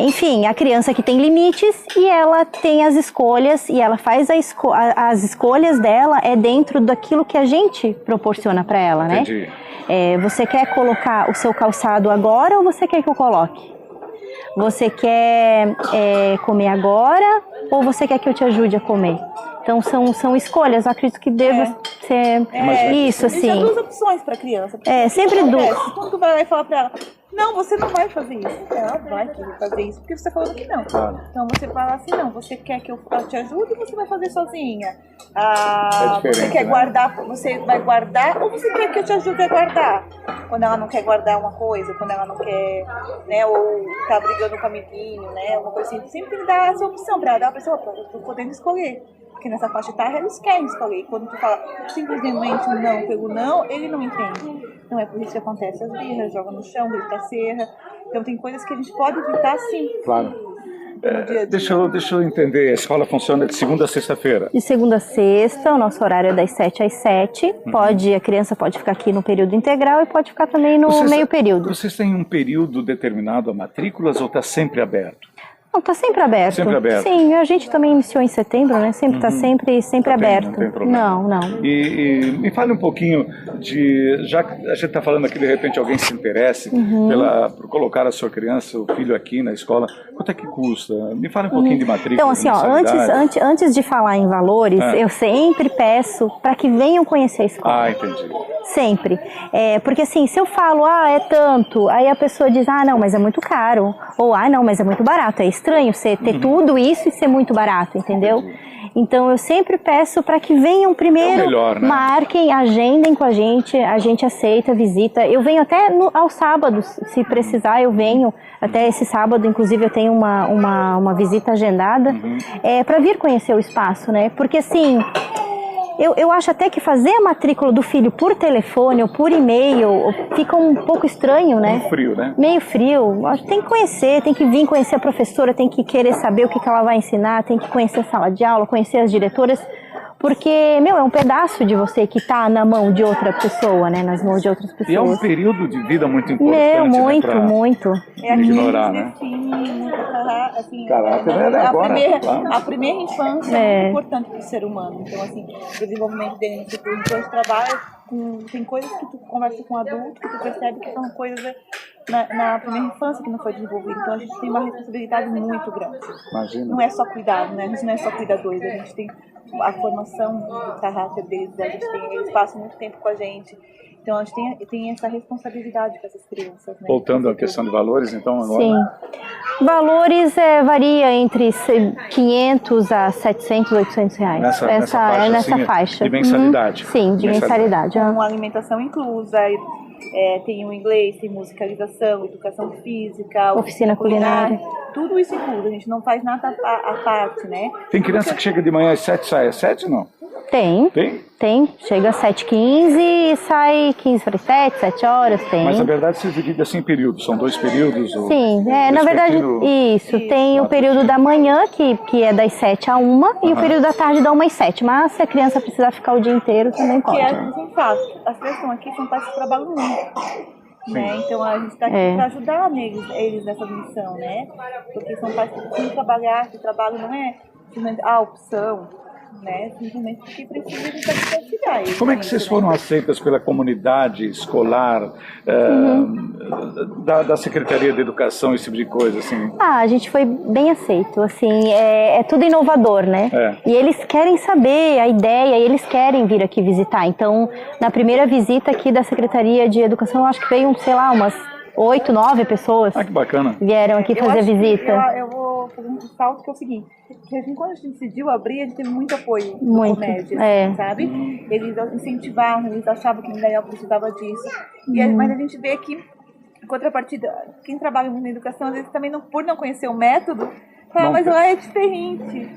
Enfim, a criança que tem limites e ela tem as escolhas e ela faz as escolhas dela dentro daquilo que a gente proporciona para ela, né? Entendi. Você quer colocar o seu calçado agora ou você quer que eu coloque? Você quer comer agora ou você quer que eu te ajude a comer? Então são escolhas, eu acredito que deva ser isso, assim. Tem duas opções para a criança. Sempre duas. Quando tu vai lá e fala para ela, não, você não vai fazer isso. Ela vai querer fazer isso porque você está falando que não. Claro. Então você fala assim, não, você quer que eu te ajude ou você vai fazer sozinha? Você quer guardar, você vai guardar ou você quer que eu te ajude a guardar? Quando ela não quer guardar uma coisa, quando ela não quer, né, ou tá brigando com o amiguinho, né, uma coisa assim, sempre tem que dar essa opção para ela, dar a pessoa, eu tô podendo escolher. Porque nessa faixa etária eles querem escolher. E quando tu fala simplesmente um não pelo não, ele não entende. Então é por isso que acontece as birras, joga no chão, grita serra. Então tem coisas que a gente pode evitar sim. Claro. Deixa eu entender, a escola funciona de segunda a sexta-feira? De segunda a sexta, o nosso horário é das 7 às 7. A criança pode ficar aqui no período integral e pode ficar também no meio período. Vocês têm um período determinado a matrículas ou está sempre aberto? Não, está sempre aberto. Sempre aberto. Sim, a gente também iniciou em setembro, né? Sempre está sempre aberto. Não tem problema. Não. E me fale um pouquinho já que a gente está falando aqui, de repente alguém se interesse por colocar a sua criança, o filho aqui na escola, quanto é que custa? Me fale um pouquinho de matrícula. Então, assim, antes de falar em valores, eu sempre peço para que venham conhecer a escola. Entendi. Sempre. Porque assim, se eu falo, é tanto, aí a pessoa diz, não, mas é muito caro. Ou, não, mas é muito barato. É estranho você ter tudo isso e ser muito barato, entendeu? Entendi. Então eu sempre peço para que venham primeiro, melhor, né? Marquem, agendem com a gente aceita, visita. Eu venho até aos sábados, se precisar eu venho. Até esse sábado, inclusive, eu tenho uma visita agendada para vir conhecer o espaço, né? Porque assim... Eu acho até que fazer a matrícula do filho por telefone ou por e-mail fica um pouco estranho, né? Meio frio, né? Meio frio. Tem que conhecer, tem que vir conhecer a professora, tem que querer saber o que ela vai ensinar, tem que conhecer a sala de aula, conhecer as diretoras. Porque, é um pedaço de você que está na mão de outra pessoa, né? Nas mãos de outras pessoas. E é um período de vida muito importante, muito. Ignorar, né? Caraca, a primeira infância é muito importante para o ser humano. Então, assim, o desenvolvimento dele nesse curso, então, trabalha tem coisas que tu conversa com adulto, que tu percebe que são coisas na primeira infância que não foi desenvolvido. Então a gente tem uma responsabilidade muito grande. Imagina. Não é só cuidado, né? A gente não é só cuidadores, a gente tem a formação do caráter deles, eles passam muito tempo com a gente. Então a gente tem essa responsabilidade com essas crianças, né? Voltando à questão de valores, então, agora... Sim. Valores varia entre 500 a 700, 800 reais. Nessa faixa De mensalidade. Sim, de mensalidade. Com alimentação inclusa, tem o inglês, tem musicalização, educação física, oficina culinária. Tudo isso incluso, a gente não faz nada à parte, né? Tem criança que chega de manhã às 7 sai às 7, não? Tem. Chega às 7h15 e sai 15 para as 7, 7 horas, tem. Mas na verdade você divide assim em períodos, são 2 períodos? Sim, na verdade isso. Tem o período da manhã, que é das 7 a 1, e o período da tarde da 1 às 7. Mas se a criança precisar ficar o dia inteiro, também pode. Que é sem fato. As pessoas que estão aqui são pais que trabalham muito. Né? Então a gente está aqui para ajudar eles nessa missão, né? Porque são pais que precisam trabalhar, que o trabalho não é simplesmente a opção, né? Simplesmente porque precisa de auxiliar eles. Como é que vocês foram aceitas pela comunidade escolar, da Secretaria de Educação, esse tipo de coisa, assim? A gente foi bem aceito, assim, é tudo inovador, né? E eles querem saber a ideia, e eles querem vir aqui visitar. Então, na primeira visita aqui da Secretaria de Educação, acho que veio, sei lá, umas 8, 9 pessoas. Ah, que bacana. Vieram aqui fazer a visita. Eu vou fazer um salto que é o seguinte, que assim, quando a gente decidiu abrir, a gente teve muito apoio do Comédia, sabe? Eles incentivaram, eles achavam que o Daniel precisava disso. Mas a gente vê que, em contrapartida, quem trabalha na educação, às vezes também, por não conhecer o método, fala, mas lá é diferente.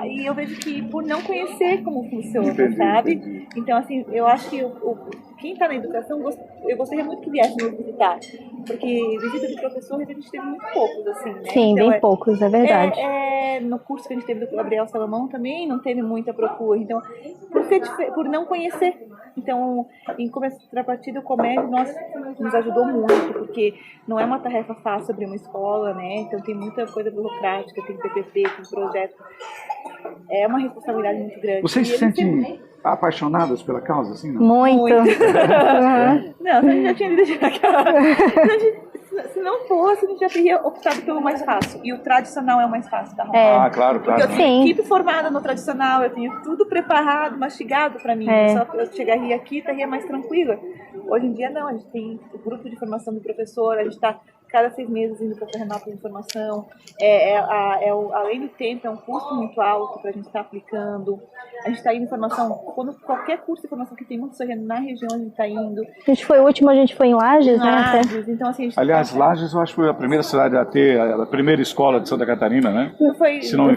E eu vejo que por não conhecer como funciona, sabe? Então, assim, eu acho que quem está na educação, eu gostaria muito que viesse nos visitar. Porque visita de professores a gente teve muito poucos, assim, né? Sim, então, bem poucos, é verdade. No curso que a gente teve do Gabriel Salomão também não teve muita procura. Então, por não conhecer. Então, em contrapartida, o Comédia nos ajudou muito, porque não é uma tarefa fácil abrir uma escola, né? Então, tem muita coisa burocrática, tem PPP, tem projeto. É uma responsabilidade muito grande. Vocês se sentem apaixonadas pela causa, assim, não? Muito. Não, a gente já tinha lido aquela... Se não fosse, a gente já teria optado pelo mais fácil. E o tradicional é o mais fácil da arrumar. Claro. Porque eu tenho equipe formada no tradicional, eu tenho tudo preparado, mastigado para mim. Só que eu chegaria aqui e estaria mais tranquila. Hoje em dia não, a gente tem o grupo de formação do professor, a gente está cada 6 meses indo para Florianópolis de formação. Além do tempo, é um custo muito alto para a gente estar aplicando. A gente está indo em formação, qualquer curso de formação que tem muito sorrindo na região, a gente está indo. O último a gente foi em Lages, né? Então, assim, aliás, Lages eu acho que foi a primeira cidade a ter a primeira escola de Santa Catarina, né?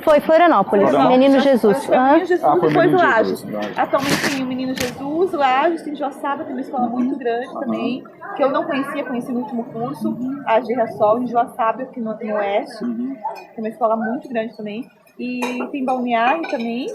Foi Florianópolis, Menino Jesus. Menino Jesus, depois Menino Lages. Jesus. Atualmente tem o Menino Jesus, Lages, tem Joaçaba, tem uma escola muito grande também, que eu não conheci no último curso, a Girassol, em Joaçaba, aqui no Oeste. Tem uma escola muito grande também. E tem Balneário também.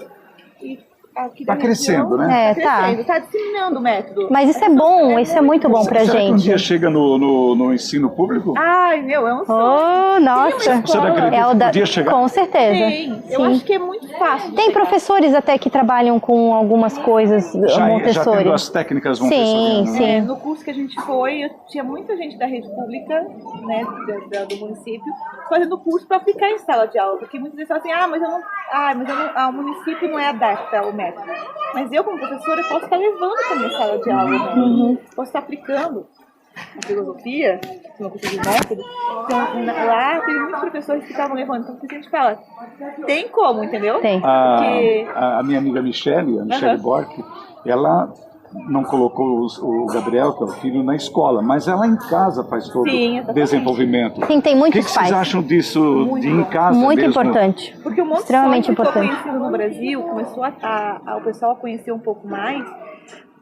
Está crescendo, né? Está disseminando o método. Mas isso é bom, isso é muito bom pra gente. Será que um dia chega no ensino público? Ai, meu, é um sonho. Oh, nossa. Você não acredita que podia chegar? Com certeza. Tem. Eu acho que é muito fácil. Tem professores até que trabalham com algumas coisas Montessori. Já tendo as técnicas Montessori. Sim. No curso que a gente foi, tinha muita gente da rede pública, né, do município, fazendo curso para aplicar em sala de aula. Porque muitas vezes falam assim, o município não é adapto ao método. Mas eu, como professora, posso estar levando para a minha sala de aula, né? Posso estar aplicando a filosofia, não consigo método. Então, lá tem muitos professores que estavam levando. Então, a gente fala, tem como, entendeu? Tem. A minha amiga Michele Bork, ela não colocou o Gabriel, que é o filho, na escola, mas ela em casa faz todo o desenvolvimento. Sim, tem muitos pais. O que vocês acham disso de em casa muito mesmo? Importante. Porque o Montessori, extremamente importante. Conhecido no Brasil, começou o pessoal a conhecer um pouco mais,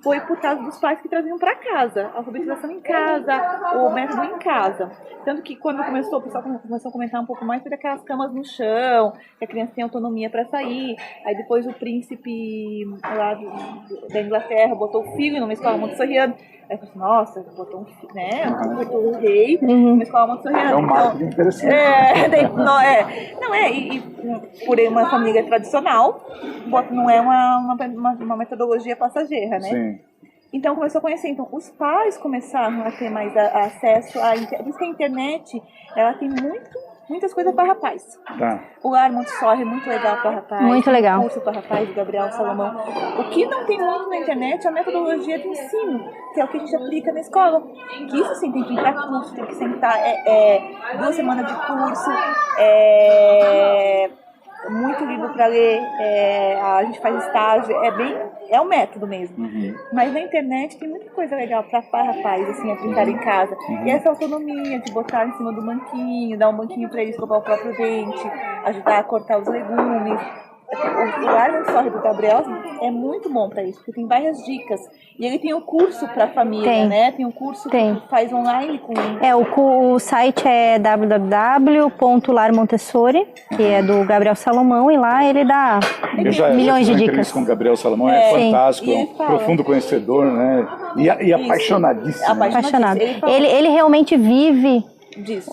foi por causa dos pais que traziam para casa, a alfabetização em casa, o método em casa. Tanto que quando o pessoal começou a comentar um pouco mais, foi daquelas camas no chão, que a criança tem autonomia para sair. Aí depois o príncipe lá da Inglaterra botou o filho numa escola montessoriana. Aí eu falei, nossa, botou um filho, né? Botou o rei numa escola montessoriana. É um marketing interessante. E por uma família tradicional, não é uma metodologia passageira, né? Sim. Então começou a conhecer. Então os pais começaram a ter mais acesso à internet. Por isso que a internet, ela tem muitas coisas para rapaz. Tá. O Lar Montessori é muito legal para rapaz. Muito legal. O curso para rapaz do Gabriel Salomão. O que não tem muito na internet é a metodologia de ensino, que é o que a gente aplica na escola. Que isso sim, tem que ir para curso, tem que sentar 2 semanas de curso, muito livro para ler, a gente faz estágio, é um método mesmo. Mas na internet tem muita coisa legal para rapaz, assim, aplicar em casa. E essa autonomia de botar em cima do banquinho, dar um banquinho para ele escovar o próprio dente, ajudar a cortar os legumes. O Lar Montessori do Gabriel é muito bom para isso, porque tem várias dicas. E ele tem o curso para a família, né? Tem um curso que faz online com... O site é www.larmontessori, que é do Gabriel Salomão, e lá ele dá milhões de dicas. Com o Gabriel Salomão, é fantástico, profundo conhecedor, né? E apaixonadíssimo. Apaixonado. Ele realmente vive disso.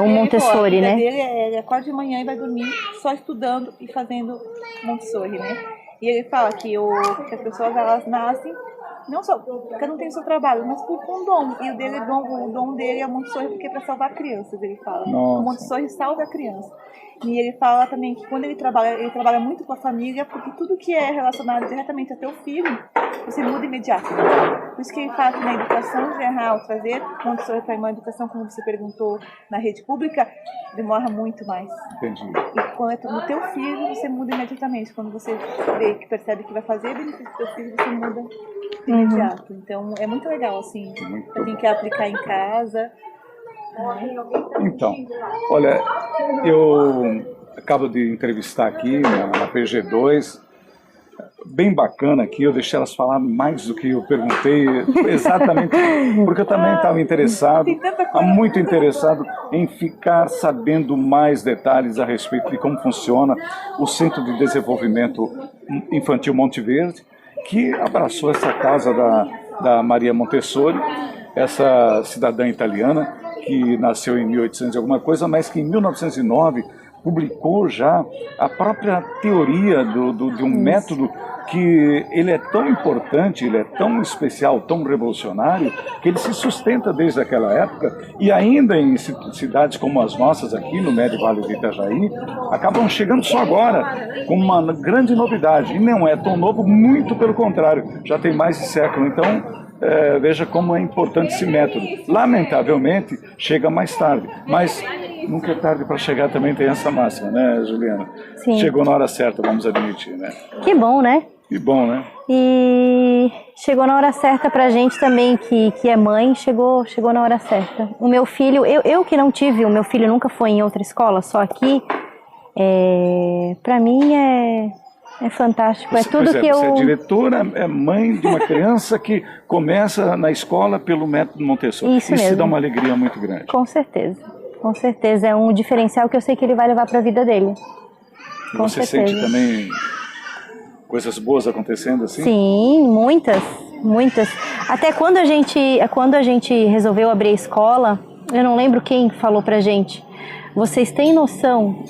O Montessori, né? Ele acorda de manhã e vai dormir só estudando e fazendo Montessori, né? E ele fala que as pessoas, elas nascem, não só, cada um tem o seu trabalho, mas com um dom. E o dom dele é Montessori, porque é para salvar crianças, ele fala. Nossa. O Montessori salva a criança. E ele fala também que quando ele trabalha muito com a família, porque tudo que é relacionado diretamente ao teu filho, você muda imediato. Por isso que ele fala que na educação geral, trazer Montessori para uma educação, como você perguntou, na rede pública, demora muito mais. Entendi. E quando é no teu filho, você muda imediatamente. Quando você percebe que vai fazer benefício do teu filho, você muda imediato. Então, é muito legal, assim, pra quem quer aplicar em casa. Então, olha, eu acabo de entrevistar aqui na PG2, bem bacana aqui, eu deixei elas falar mais do que eu perguntei, exatamente, porque eu também estava interessado, muito interessado em ficar sabendo mais detalhes a respeito de como funciona o Centro de Desenvolvimento Infantil Monte Verde, que abraçou essa casa da Maria Montessori, essa cidadã italiana, que nasceu em 1800 e alguma coisa, mas que em 1909 publicou já a própria teoria de um método que ele é tão importante, ele é tão especial, tão revolucionário, que ele se sustenta desde aquela época e ainda em cidades como as nossas aqui no Médio Vale do Itajaí, acabam chegando só agora com uma grande novidade. E não é tão novo, muito pelo contrário, já tem mais de século. Então, veja como é importante esse método. Lamentavelmente, chega mais tarde, mas nunca é tarde para chegar, também tem essa máxima, né, Juliana? Sim. Chegou na hora certa, vamos admitir, né? Que bom, né? Que bom, né? E chegou na hora certa pra gente também, que é mãe, chegou na hora certa. O meu filho, eu que não tive, o meu filho nunca foi em outra escola, só aqui, pra mim é fantástico, tudo que eu... Você é diretora, é mãe de uma criança que começa na escola pelo método Montessori. Isso mesmo. Dá uma alegria muito grande. Com certeza, é um diferencial que eu sei que ele vai levar para a vida dele. E você sente também coisas boas acontecendo assim? Sim, muitas. Até quando a gente resolveu abrir a escola, eu não lembro quem falou pra gente. Vocês têm noção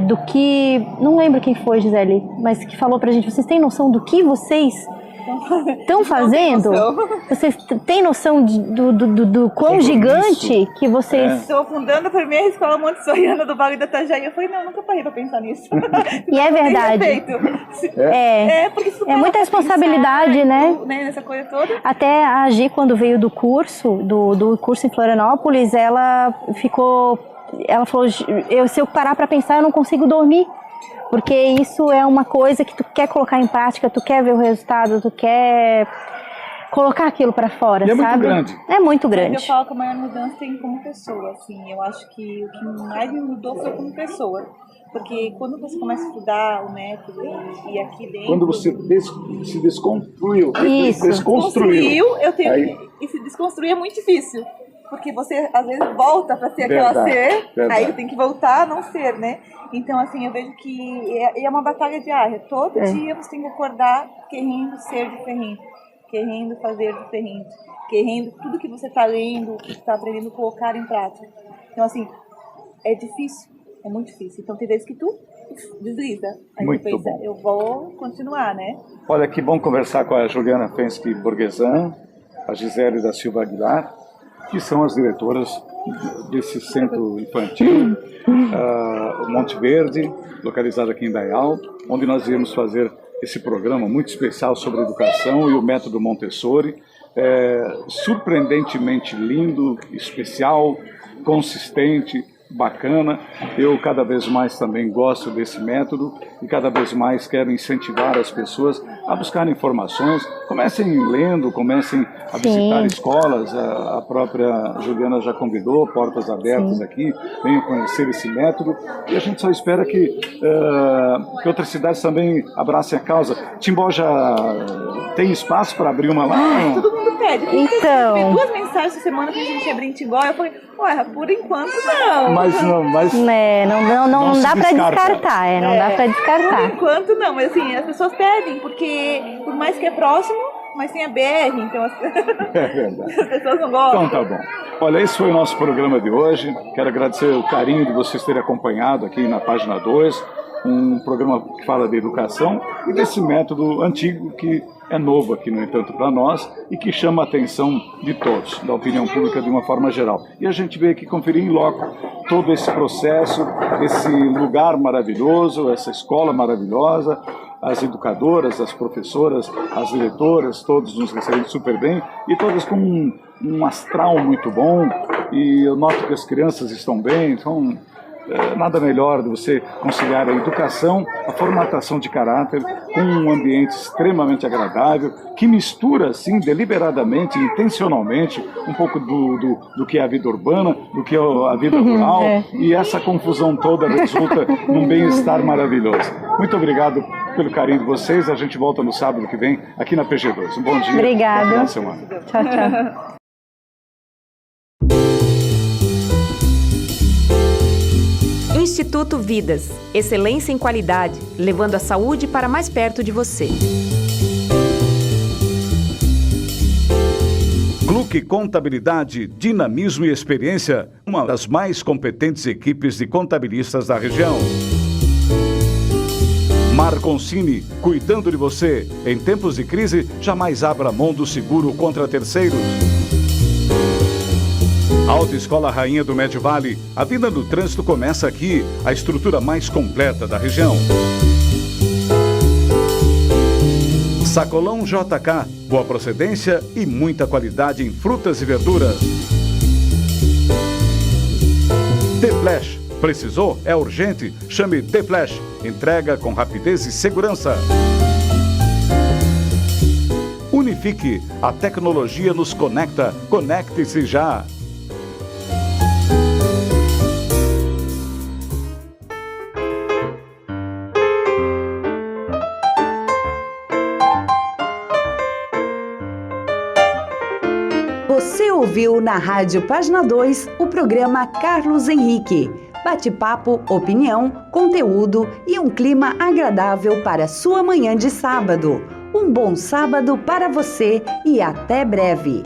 do que... Não lembro quem foi, Gisele, mas que falou pra gente. Vocês têm noção do que vocês estão fazendo? Vocês têm noção do quão gigante que vocês... Estou fundando a primeira escola montessoriana do Vale do Itajaí. Eu falei, não, nunca parei pra pensar nisso. E é verdade. Porque isso muita responsabilidade, né? Nessa coisa toda. Até a Gi, quando veio do curso em Florianópolis, ela falou, se eu parar para pensar, eu não consigo dormir, porque isso é uma coisa que tu quer colocar em prática, tu quer ver o resultado, tu quer colocar aquilo para fora, e sabe? É muito grande. É muito grande. Eu falo que a maior mudança tem como pessoa, assim, eu acho que o que mais me mudou foi como pessoa, porque quando você começa a estudar o método e aqui dentro... Quando você se desconstruiu. Isso. Desconstruiu. E se desconstruir é muito difícil. Porque você, às vezes, volta para ser aquela ser, aí tem que voltar a não ser, né? Então, assim, eu vejo que é uma batalha diária. Todo dia você tem que acordar querendo ser diferente, querendo fazer diferente, querendo tudo que você está lendo, que está aprendendo, colocar em prática. Então, assim, é difícil, é muito difícil. Então, tem vezes que tu desliza. Aí Muito você pensa, bom. eu vou continuar, né? Olha, que bom conversar com a Juliana Fensky Borgesan, a Gisele da Silva Aguilar, que são as diretoras desse centro infantil, o Monte Verde, localizado aqui em Dayal, onde nós iremos fazer esse programa muito especial sobre educação e o método Montessori, surpreendentemente lindo, especial, consistente, bacana. Eu cada vez mais também gosto desse método e cada vez mais quero incentivar as pessoas a buscar informações. Comecem lendo, comecem a visitar escolas. A própria Juliana já convidou, portas abertas aqui, venham conhecer esse método. E a gente só espera que outras cidades também abracem a causa. Timbó já tem espaço para abrir uma lá? Todo mundo pede. Então. Tem 2 mensagens essa semana que a gente abrir em Timbó. Eu falei, ué, por enquanto não. Mas Não se dá pra descarta. descartar, não dá pra Por descartar. enquanto não, mas assim, as pessoas pedem, porque por mais que é próximo, mas tem a BR, então É verdade. as pessoas não gostam. Então tá bom. Olha, esse foi o nosso programa de hoje. Quero agradecer o carinho de vocês terem acompanhado aqui na página 2, um programa que fala de educação e desse método antigo que é novo aqui, no entanto, para nós e que chama a atenção de todos, da opinião pública de uma forma geral. E a gente veio aqui conferir em loco todo esse processo, esse lugar maravilhoso, essa escola maravilhosa, as educadoras, as professoras, as diretoras, todos nos recebendo super bem e todas com um astral muito bom. E eu noto que as crianças estão bem, então nada melhor de você conciliar a educação, a formatação de caráter com um ambiente extremamente agradável, que mistura, assim, deliberadamente, intencionalmente, um pouco do que é a vida urbana, do que é a vida rural, e essa confusão toda resulta num bem-estar maravilhoso. Muito obrigado pelo carinho de vocês, a gente volta no sábado que vem aqui na PG2. Um bom dia. Obrigada. Bom final de semana. Tchau, tchau. Instituto Vidas. Excelência em qualidade, levando a saúde para mais perto de você. Gluck Contabilidade, Dinamismo e Experiência, uma das mais competentes equipes de contabilistas da região. Marconcini, cuidando de você. Em tempos de crise, jamais abra mão do seguro contra terceiros. Autoescola Rainha do Médio Vale. A vida do trânsito começa aqui, a estrutura mais completa da região. Sacolão JK, boa procedência e muita qualidade em frutas e verduras. The Flash, precisou? É urgente? Chame The Flash, entrega com rapidez e segurança. Unifique, a tecnologia nos conecta, conecte-se já. Você ouviu na Rádio Página 2 o programa Carlos Henrique. Bate-papo, opinião, conteúdo e um clima agradável para sua manhã de sábado. Um bom sábado para você e até breve.